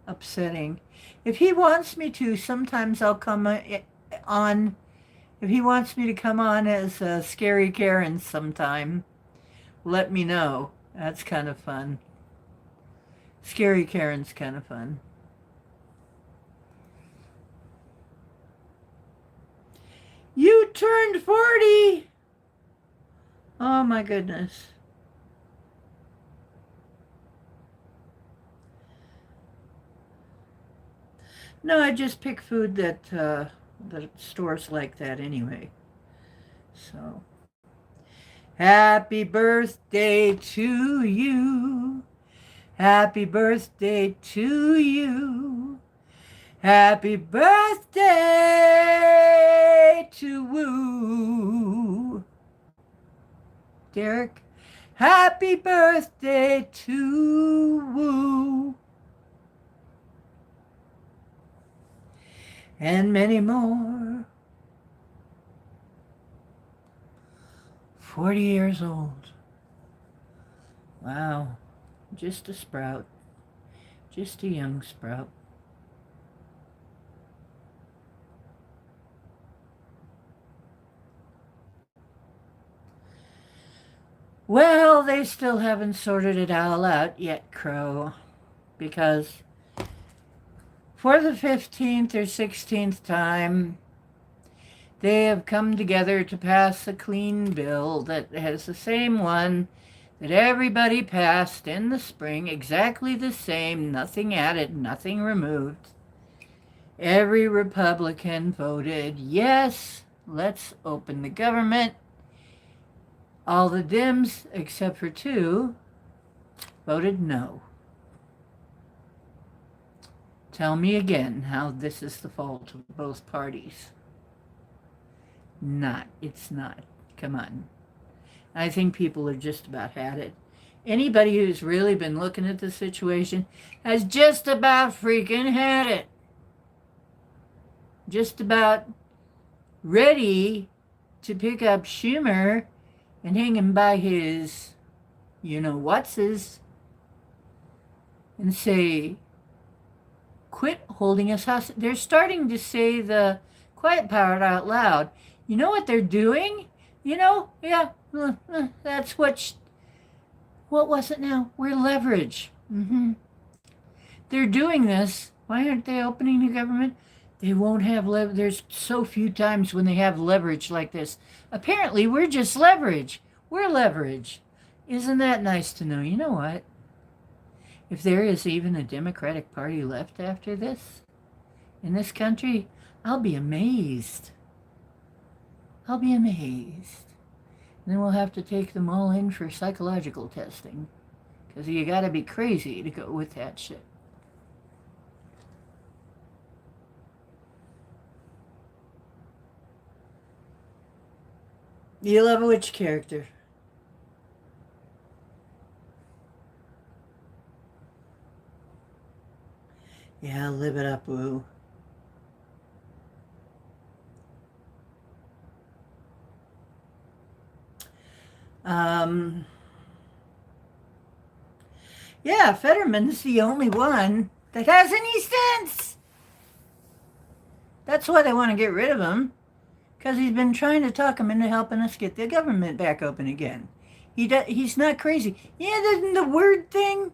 upsetting. If he wants me to, sometimes I'll come on. If he wants me to come on as Scary Karen sometime, let me know. That's kind of fun. Scary Karen's kind of fun. You turned 40! Oh my goodness. No, I just pick food that stores like that anyway. So, happy birthday to you. Happy birthday to you. Happy birthday to Woo. Derek, happy birthday to Woo. And many more. 40 years old. Wow. Just a sprout. Just a young sprout. Well, they still haven't sorted it all out yet, Crow. Because for the 15th or 16th time, they have come together to pass a clean bill that has the same one that everybody passed in the spring, exactly the same, nothing added, nothing removed. Every Republican voted yes, let's open the government. All the Dems, except for 2, voted no. Tell me again how this is the fault of both parties. Not. It's not. Come on. I think people have just about had it. Anybody who's really been looking at the situation has just about freaking had it. Just about ready to pick up Schumer and hang him by his, what's-his, and say, quit holding us hostage. They're starting to say the quiet part out loud. You know what they're doing? That's what was it now? We're leverage. They're doing this. Why aren't they opening the government? They won't have leverage. There's so few times when they have leverage like this. Apparently, we're just leverage. We're leverage. Isn't that nice to know? You know what? If there is even a Democratic Party left after this in this country, I'll be amazed. I'll be amazed. And then we'll have to take them all in for psychological testing. Because you got to be crazy to go with that shit. You love which character? Yeah, live it up, Woo. Yeah, Fetterman's the only one that has any sense. That's why they want to get rid of him. Because he's been trying to talk him into helping us get the government back open again. He's not crazy. Yeah, the word thing.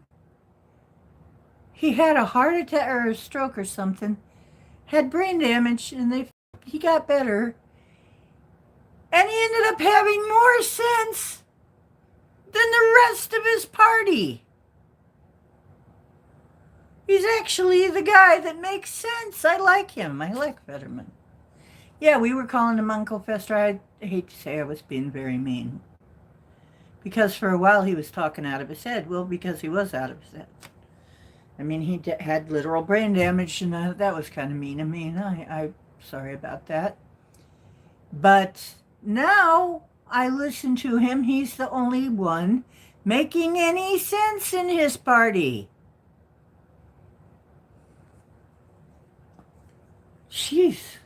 He had a heart attack or a stroke or something. Had brain damage, and he got better. And he ended up having more sense than the rest of his party. He's actually the guy that makes sense. I like him. I like Fetterman. Yeah, we were calling him Uncle Fester. I hate to say I was being very mean. Because for a while he was talking out of his head. Well, because he was out of his head. I mean, he had literal brain damage, and that was kind of mean of me. And I'm sorry about that. But now I listen to him. He's the only one making any sense in his party. Jeez.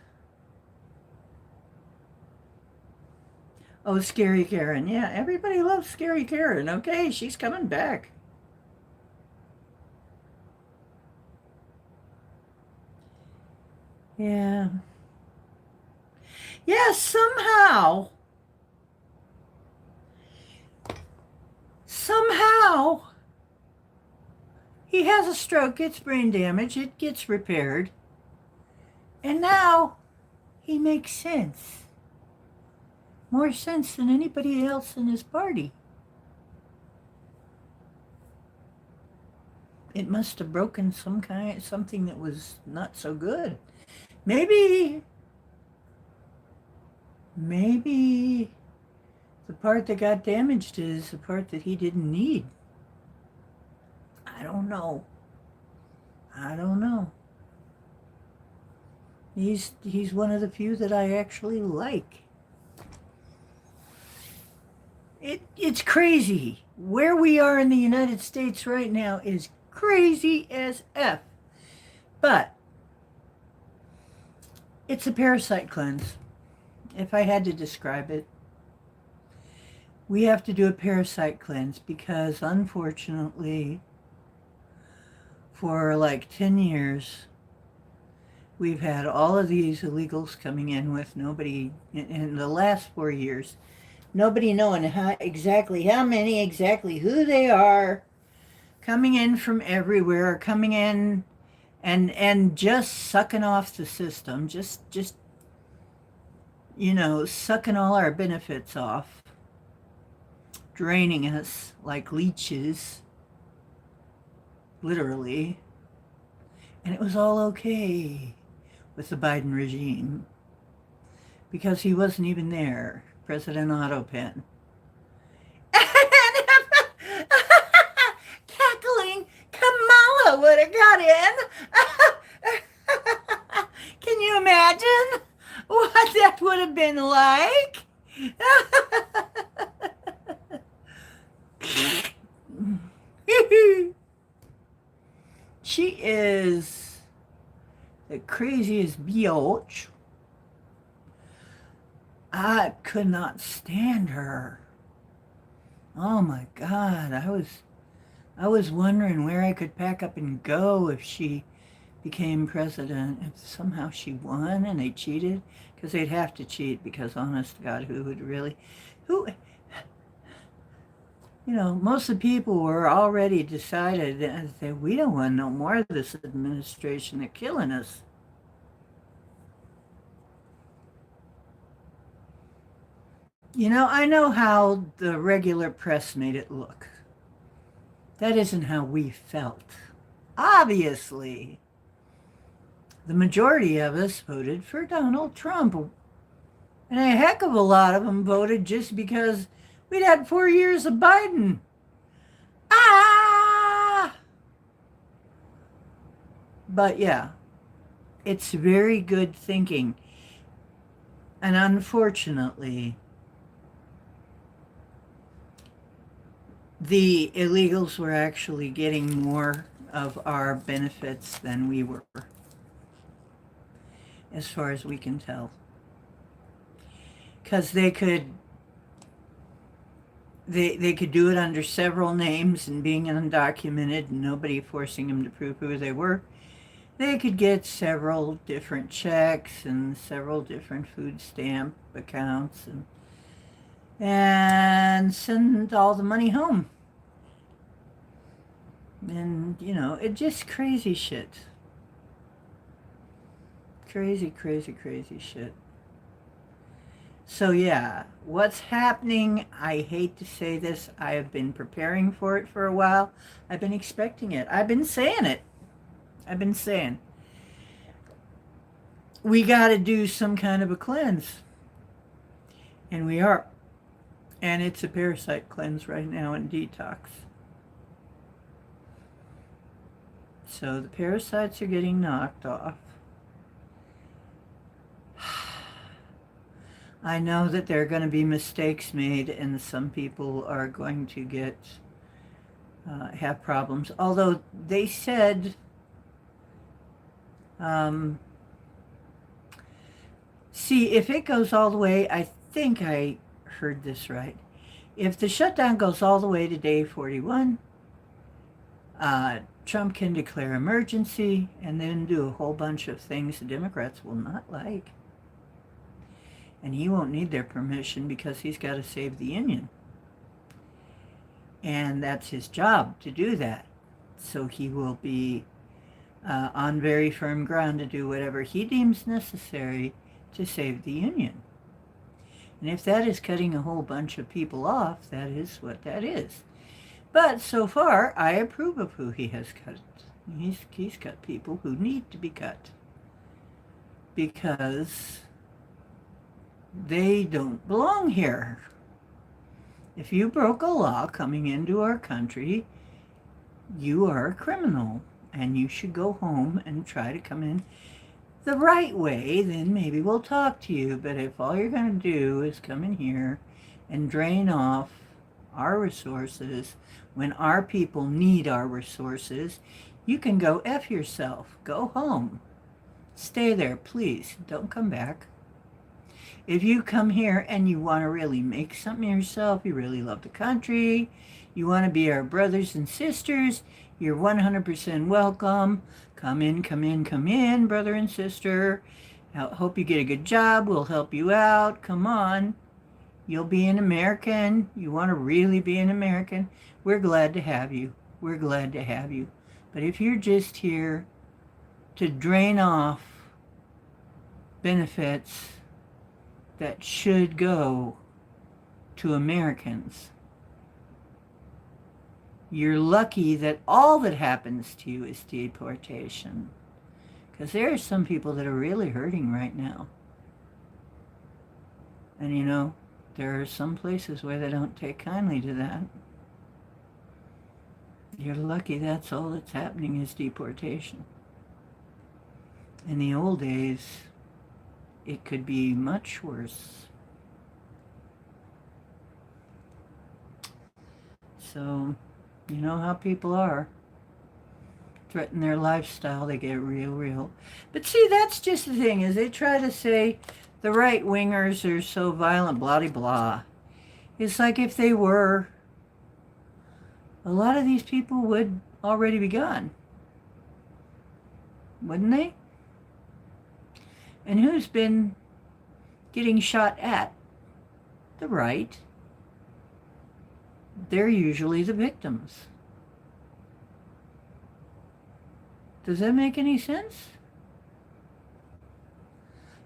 Oh, Scary Karen. Yeah, everybody loves Scary Karen. Okay, she's coming back. Yeah. Yeah, somehow, he has a stroke, gets brain damage, it gets repaired, and now he makes sense. More sense than anybody else in his party. It must have broken something that was not so good. Maybe the part that got damaged is the part that he didn't need. I don't know. He's one of the few that I actually like. It's crazy. Where we are in the United States right now is crazy as F. But it's a parasite cleanse. If I had to describe it, we have to do a parasite cleanse because unfortunately, for like 10 years, we've had all of these illegals coming in with nobody, in the last 4 years, nobody knowing exactly how many, exactly who they are, coming in from everywhere, coming in and just sucking off the system, just sucking all our benefits off, draining us like leeches, literally. And it was all okay with the Biden regime because he wasn't even there, President Autopen. Cackling Kamala would have got in. Can you imagine what that would have been like? She is the craziest biatch. I could not stand her. Oh my God, I was wondering where I could pack up and go if she became president, if somehow she won and they cheated, because they'd have to cheat, because honest to God, most of the people were already decided that we don't want no more of this administration. They're killing us. I know how the regular press made it look. That isn't how we felt. Obviously, the majority of us voted for Donald Trump. And a heck of a lot of them voted just because we'd had 4 years of Biden. But yeah, it's very good thinking. And unfortunately, the illegals were actually getting more of our benefits than we were, as far as we can tell. Because they could do it under several names and being undocumented and nobody forcing them to prove who they were. They could get several different checks and several different food stamp accounts and send all the money home. And, it just crazy shit. Crazy, crazy, crazy shit. So yeah, what's happening, I hate to say this, I have been preparing for it for a while. I've been expecting it. I've been saying it. We got to do some kind of a cleanse. And we are. And it's a parasite cleanse right now and detox. So the parasites are getting knocked off. I know that there are going to be mistakes made and some people are going to have problems. Although they said, see, if it goes all the way, I think I heard this right. If the shutdown goes all the way to day 41, Trump can declare emergency and then do a whole bunch of things the Democrats will not like. And he won't need their permission because he's got to save the Union. And that's his job to do that. So he will be on very firm ground to do whatever he deems necessary to save the Union. And if that is cutting a whole bunch of people off, that is what that is. But so far, I approve of who he has cut. He's cut people who need to be cut. Because they don't belong here. If you broke a law coming into our country, you are a criminal. And you should go home and try to come in the right way, then maybe we'll talk to you. But if all you're going to do is come in here and drain off our resources when our people need our resources, you can go F yourself. Go home. Stay there, please. Don't come back. If you come here and you want to really make something of yourself, you really love the country, you want to be our brothers and sisters, you're 100% welcome. Come in, come in, come in, brother and sister. I hope you get a good job. We'll help you out. Come on. You'll be an American. You want to really be an American. We're glad to have you. We're glad to have you. But if you're just here to drain off benefits that should go to Americans, you're lucky that all that happens to you is deportation. Because there are some people that are really hurting right now. And you know, there are some places where they don't take kindly to that. You're lucky that's all that's happening is deportation. In the old days, it could be much worse. So, you know how people are. Threaten their lifestyle, they get real. But see, that's just the thing, is they try to say the right-wingers are so violent, blah, blah, blah. It's like if they were, a lot of these people would already be gone. Wouldn't they? And who's been getting shot at? The right. They're usually the victims. Does that make any sense?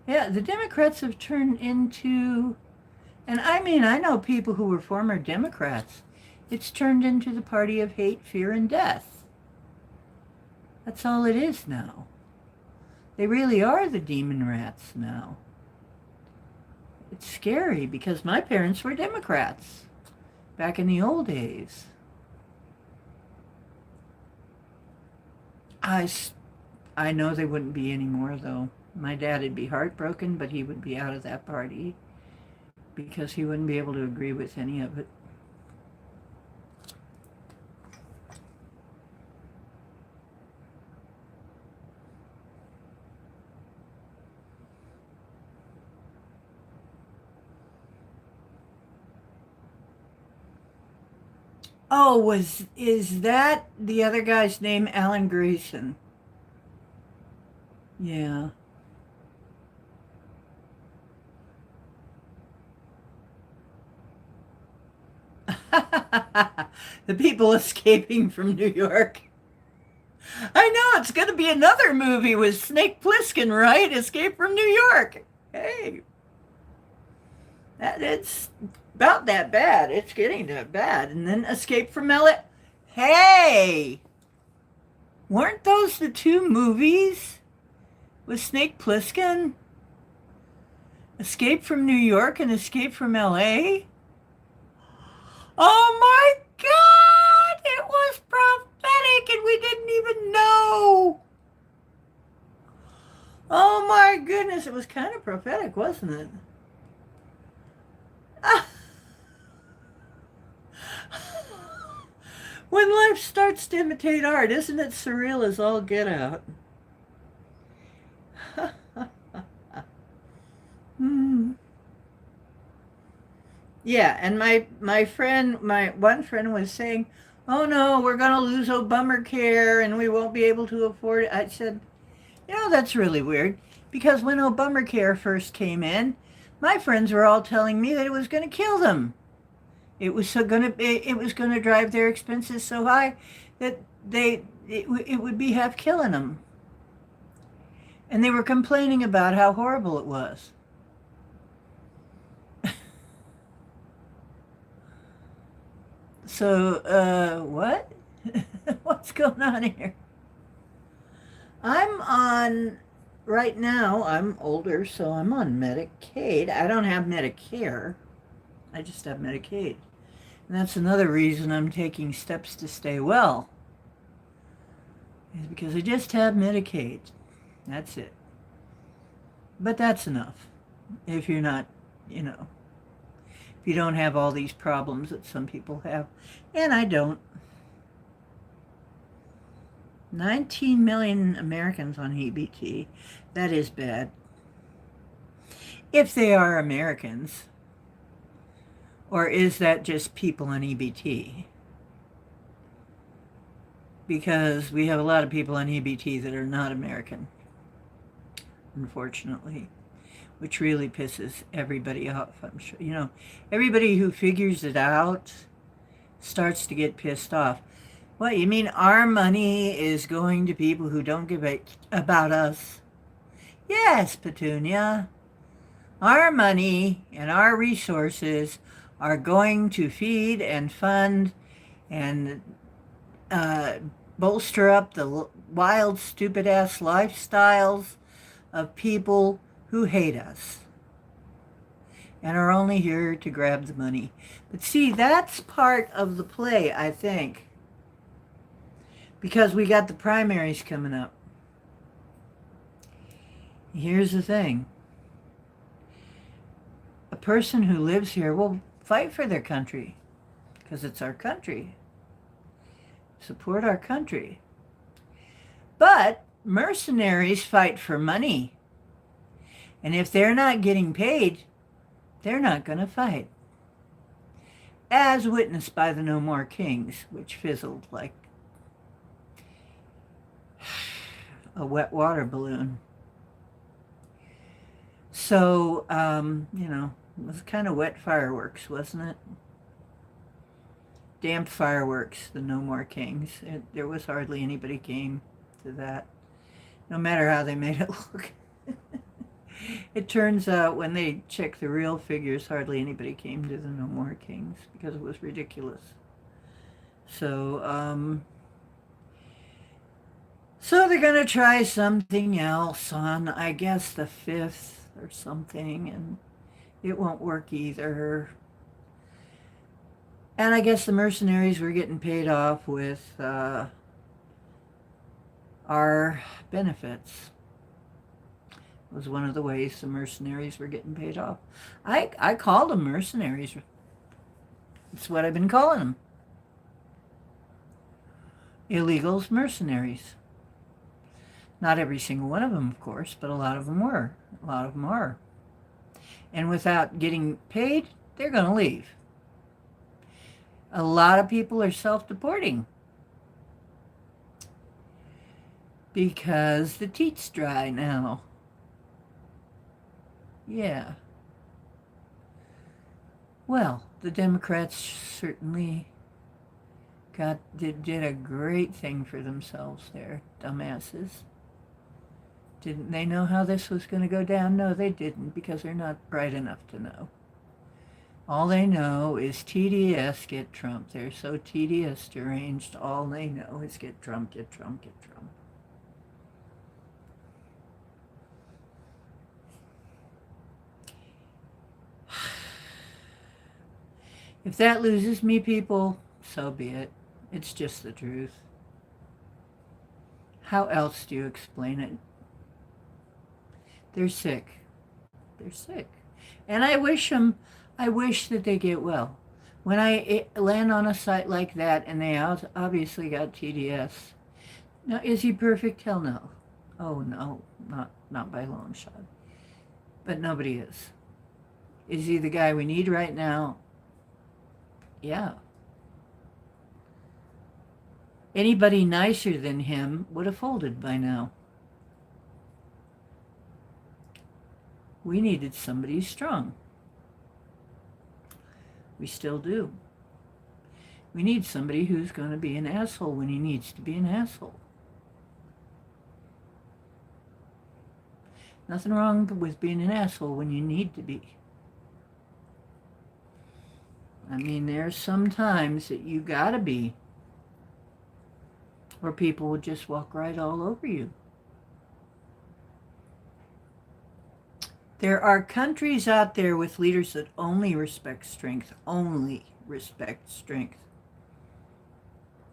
Yeah, the Democrats have turned into, and I mean, I know people who were former Democrats. It's turned into the party of hate, fear, and death. That's all it is now. They really are the demon rats now. It's scary because my parents were Democrats back in the old days. I know they wouldn't be anymore, though. My dad would be heartbroken, but he would be out of that party because he wouldn't be able to agree with any of it. Oh, is that the other guy's name, Alan Grayson? Yeah. The people escaping from New York. I know, it's going to be another movie with Snake Plissken, right? Escape from New York. Hey. It's about that bad. It's getting that bad. And then Escape from LA. Hey! Weren't those the two movies with Snake Plissken? Escape from New York and Escape from LA? Oh my God! It was prophetic and we didn't even know. Oh my goodness, it was kind of prophetic, wasn't it? When life starts to imitate art, isn't it surreal as all get out? Yeah, and my one friend was saying, oh no, we're going to lose Obamacare and we won't be able to afford it. I said, that's really weird because when Obamacare first came in, my friends were all telling me that it was going to kill them. It was going to drive their expenses so high that it would be half killing them. And they were complaining about how horrible it was. So, what? What's going on here? I'm on, right now, I'm older, so I'm on Medicaid. I don't have Medicare. I just have Medicaid. And that's another reason I'm taking steps to stay well, is because I just have Medicaid. That's it. But that's enough if you're not, if you don't have all these problems that some people have. And I don't. 19 million Americans on EBT. That is bad. If they are Americans. Or is that just people on EBT? Because we have a lot of people on EBT that are not American, unfortunately, which really pisses everybody off. I'm sure, everybody who figures it out starts to get pissed off. What, you mean our money is going to people who don't give a about us? Yes, Petunia. Our money and our resources are going to feed and fund and bolster up the wild, stupid-ass lifestyles of people who hate us and are only here to grab the money. But see, that's part of the play, I think, because we got the primaries coming up. Here's the thing. A person who lives here will fight for their country because it's our country. Support our country. But mercenaries fight for money. And if they're not getting paid, they're not going to fight. As witnessed by the No More Kings, which fizzled like a wet water balloon. So, it was kind of wet fireworks, wasn't it? Damp fireworks, the No More Kings. There was hardly anybody came to that, no matter how they made it look. It turns out when they check the real figures, hardly anybody came to the No More Kings because it was ridiculous. So, so they're going to try something else on, I guess, the 5th or something, and it won't work either. And I guess the mercenaries were getting paid off with our benefits. It was one of the ways the mercenaries were getting paid off. I called them mercenaries. It's what I've been calling them. Illegals, mercenaries. Not every single one of them, of course, but a lot of them were. A lot of them are. And without getting paid, they're going to leave. A lot of people are self-deporting because the teat's dry now. Yeah. Well, the Democrats certainly did a great thing for themselves there, dumbasses. Didn't they know how this was going to go down? No, they didn't, because they're not bright enough to know. All they know is TDS, get Trump. They're so TDS deranged, all they know is get Trump, get Trump, get Trump. If that loses me, people, so be it. It's just the truth. How else do you explain it? They're sick. They're sick. And I wish that they get well. When I land on a site like that and they obviously got TDS, now is he perfect? Hell no. Oh no, not by a long shot. But nobody is. Is he the guy we need right now? Yeah. Anybody nicer than him would have folded by now. We needed somebody strong. We still do. We need somebody who's going to be an asshole when he needs to be an asshole. Nothing wrong with being an asshole when you need to be. I mean, there's some times that you gotta be, or people will just walk right all over you. There are countries out there with leaders that only respect strength, only respect strength.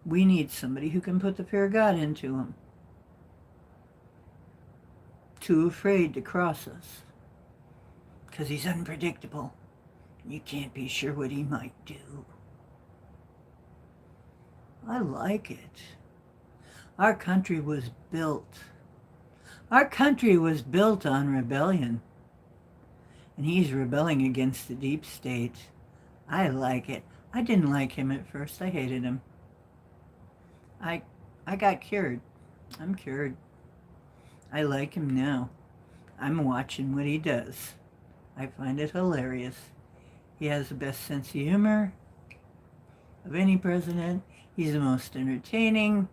We need somebody who can put the fear of God into them. Too afraid to cross us because he's unpredictable. You can't be sure what he might do. I like it. Our country was built. Our country was built on rebellion. And he's rebelling against the deep state. I like it. I didn't like him at first. I hated him. I got cured. I'm cured. I like him now. I'm watching what he does. I find it hilarious. He has the best sense of humor of any president. He's the most entertaining.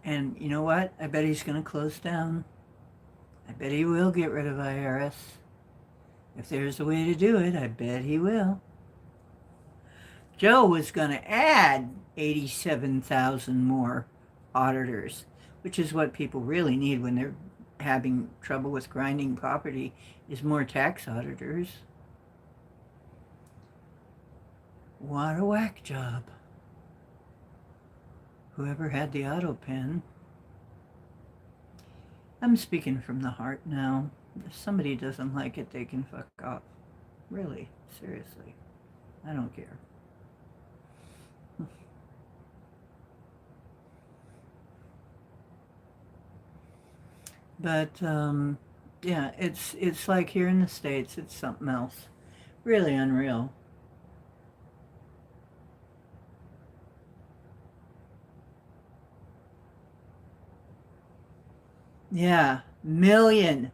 And you know what? I bet he's going to close down. I bet he will get rid of IRS. If there's a way to do it, I bet he will. Joe was going to add 87,000 more auditors, which is what people really need when they're having trouble with grinding property, is more tax auditors. What a whack job. Whoever had the auto pen. I'm speaking from the heart now. If somebody doesn't like it, they can fuck off. Really, seriously. I don't care. But yeah, it's like here in the States, it's something else. Really unreal. Yeah, million.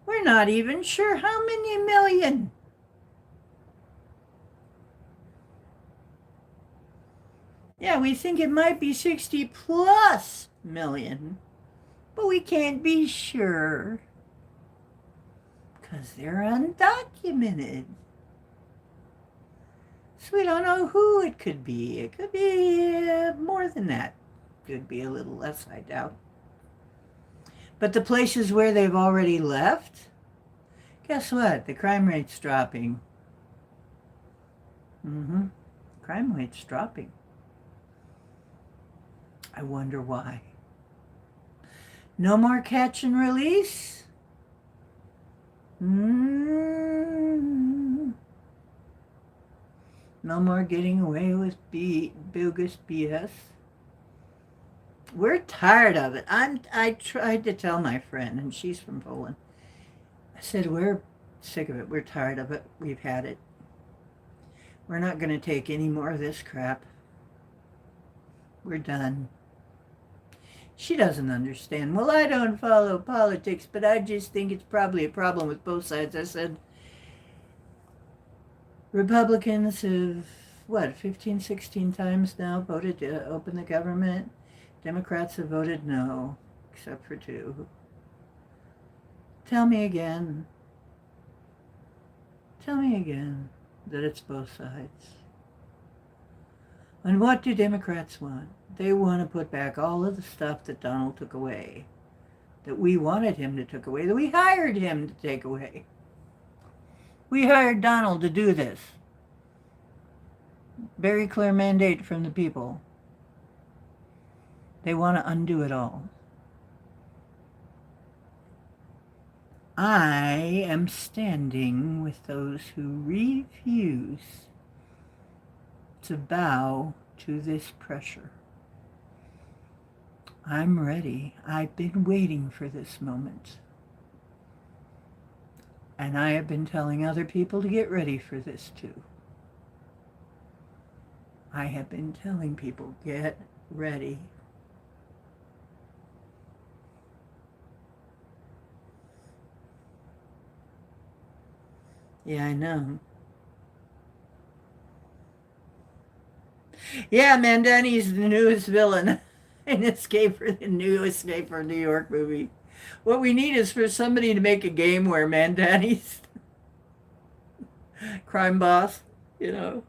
We're not even sure how many million. Yeah, we think it might be 60 plus million, but we can't be sure because they're undocumented. So we don't know who it could be. It could be more than that. Could be a little less, I doubt. But the places where they've already left, guess what? The crime rate's dropping. Crime rate's dropping. I wonder why. No more catch and release? No more getting away with bogus BS? We're tired of it. I tried to tell my friend, and she's from Poland. I said, we're sick of it. We're tired of it. We've had it. We're not going to take any more of this crap. We're done. She doesn't understand. Well, I don't follow politics, but I just think it's probably a problem with both sides. I said, Republicans have, 15, 16 times now voted to open the government. Democrats have voted no, except for 2. Tell me again that it's both sides. And what do Democrats want? They want to put back all of the stuff that Donald took away, that we wanted him to take away, that we hired him to take away. We hired Donald to do this. Very clear mandate from the people. They want to undo it all. I am standing with those who refuse to bow to this pressure. I'm ready. I've been waiting for this moment. And I have been telling other people to get ready for this too. I have been telling people, get ready. Yeah, I know. Yeah, Mandani's the newest villain in the new Escape from New York movie. What we need is for somebody to make a game where Mandani's crime boss, you know.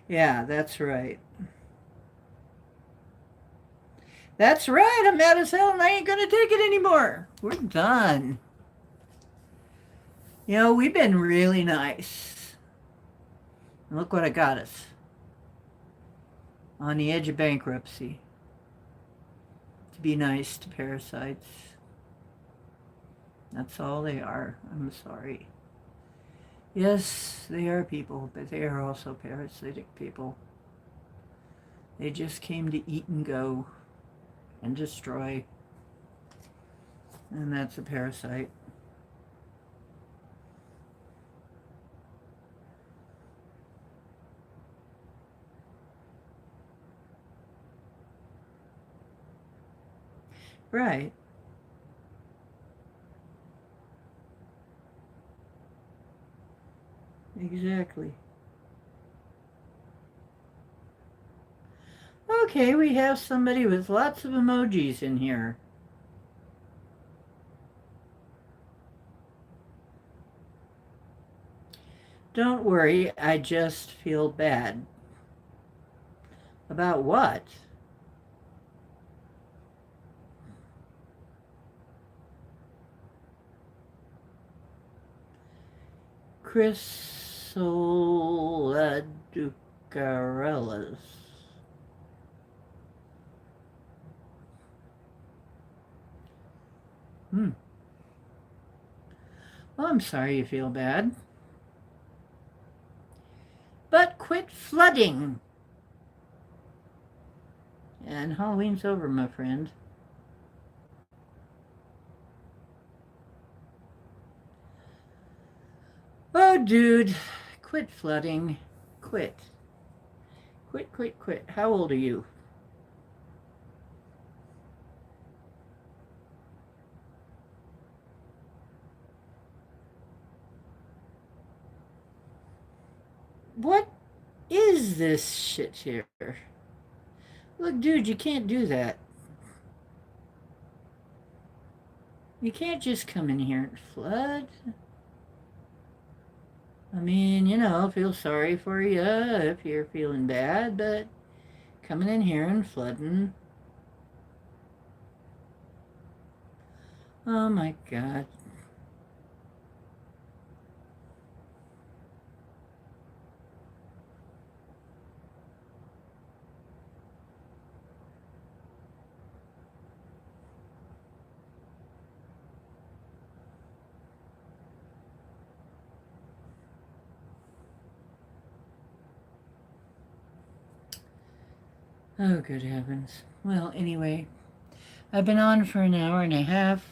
Yeah, that's right. That's right. I'm mad as hell and I ain't going to take it anymore. We're done. You know, we've been really nice. Look what I got us. On the edge of bankruptcy. To be nice to parasites. That's all they are. I'm sorry. Yes, they are people, but they are also parasitic people. They just came to eat and go and destroy. And that's a parasite. Right. Exactly. Okay, we have somebody with lots of emojis in here. Don't worry, I just feel bad. About what? Chrysoladucarellas. Hmm. Well, I'm sorry you feel bad. But quit flooding. And Halloween's over, my friend. Oh, dude, quit flooding. Quit. Quit, quit, quit. How old are you? What is this shit here? Look, dude, you can't do that. You can't just come in here and flood. I mean, you know, feel sorry for you if you're feeling bad, but coming in here and flooding. Oh my God. Oh, good heavens. Well, anyway, I've been on for an hour and a half.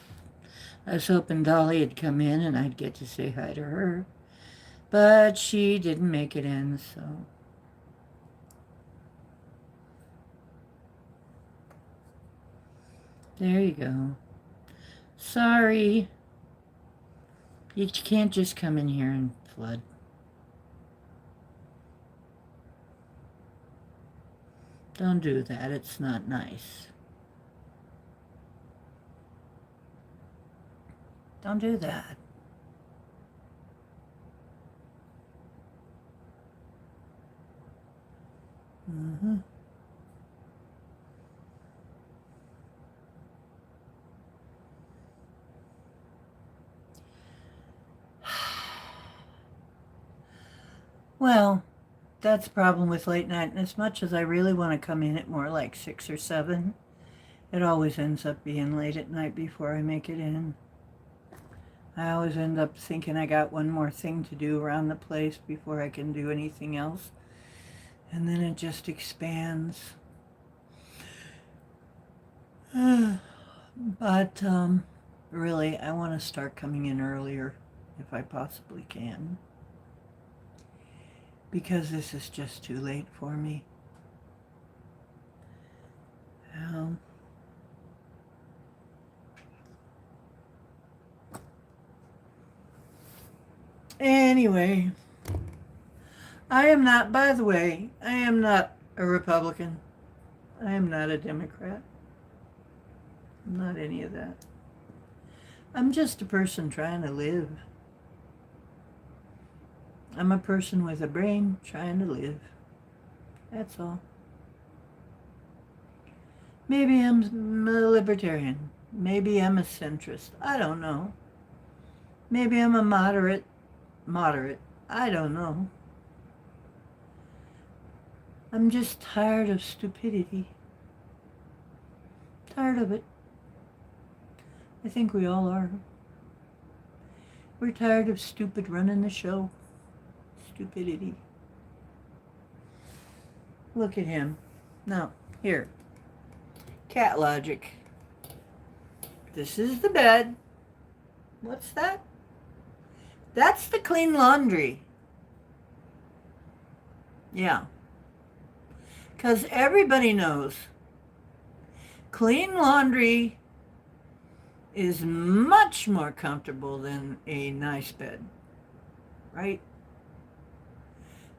I was hoping Dolly had come in and I'd get to say hi to her. But she didn't make it in, so. There you go. Sorry. You can't just come in here and flood. Don't do that. It's not nice. Don't do that. Mm-hmm. Well, that's the problem with late night. And as much as I really want to come in at more like 6 or 7, it always ends up being late at night before I make it in. I always end up thinking I got one more thing to do around the place before I can do anything else. And then it just expands. But really, I want to start coming in earlier if I possibly can. because this is just too late for me. Um, anyway, I am not, by the way, I am not a Republican. I am not a Democrat. I'm not any of that. I'm just a person trying to live. I'm a person with a brain trying to live. That's all. Maybe I'm a libertarian. Maybe I'm a centrist. I don't know. Maybe I'm a moderate. I don't know. I'm just tired of stupidity. Tired of it. I think we all are. We're tired of stupid running the show. Stupidity. Look at him. Now, here. Cat logic. This is the bed. What's that? That's the clean laundry. Yeah. Because everybody knows clean laundry is much more comfortable than a nice bed, right?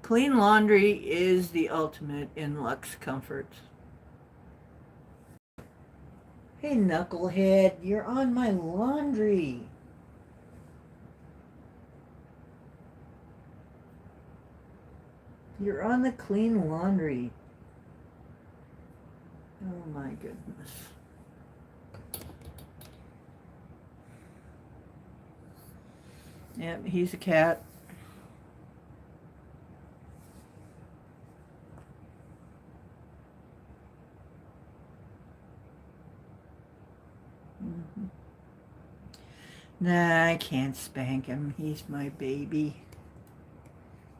Clean laundry is the ultimate in luxe comfort. Hey, knucklehead, you're on my laundry. You're on the clean laundry. Oh my goodness. Yep, he's a cat. Mm-hmm. Nah, I can't spank him. He's my baby.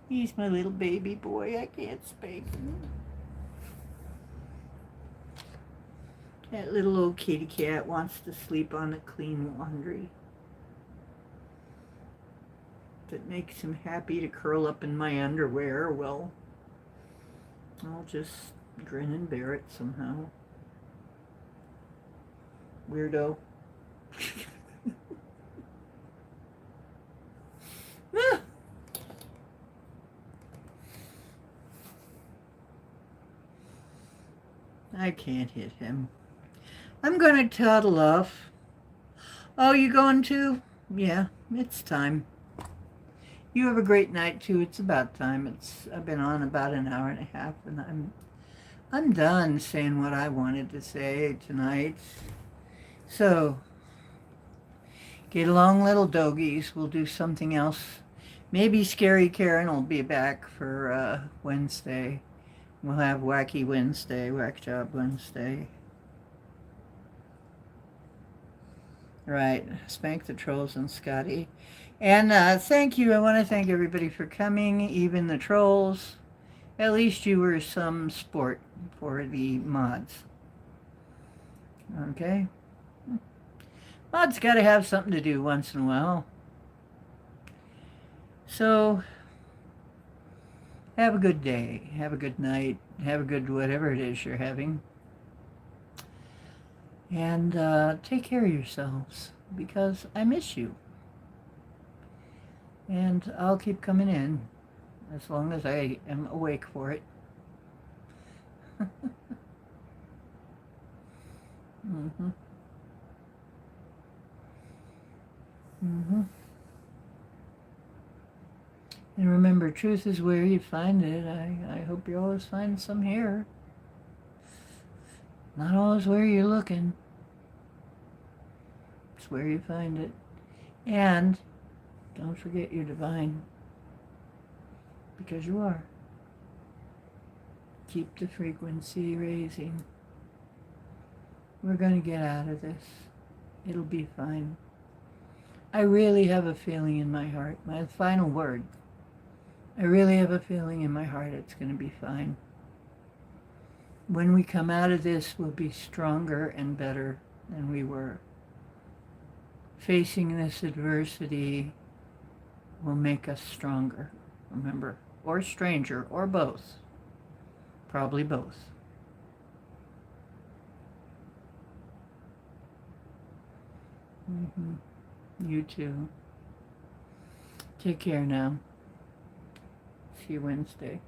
He's my little baby boy. I can't spank him. That little old kitty cat wants to sleep on the clean laundry. If it makes him happy to curl up in my underwear, well, I'll just grin and bear it somehow. Weirdo. I can't hit him. I'm going to toddle off. Oh, you going to? Yeah, it's time. You have a great night too. It's about time. I've been on about an hour and a half, and I'm done saying what I wanted to say tonight. So, get along, little doggies. We'll do something else. Maybe Scary Karen will be back for Wednesday. We'll have Wacky Wednesday, Whack Job Wednesday. Right, Spank the Trolls and Scotty. And thank you. I want to thank everybody for coming, even the trolls. At least you were some sport for the mods. Okay? Mods got to have something to do once in a while. So, have a good day. Have a good night. Have a good whatever it is you're having. And take care of yourselves, because I miss you. And I'll keep coming in as long as I am awake for it. Mm-hmm. Mm-hmm. And remember, truth is where you find it. I hope you always find some here. Not always where you're looking. It's where you find it. And don't forget you're divine. Because you are. Keep the frequency raising. We're going to get out of this. It'll be fine. I really have a feeling in my heart. My final word. I really have a feeling in my heart it's going to be fine. When we come out of this, we'll be stronger and better than we were. Facing this adversity will make us stronger. Remember, or stranger, or both. Probably both. You too. Take care now. See you Wednesday.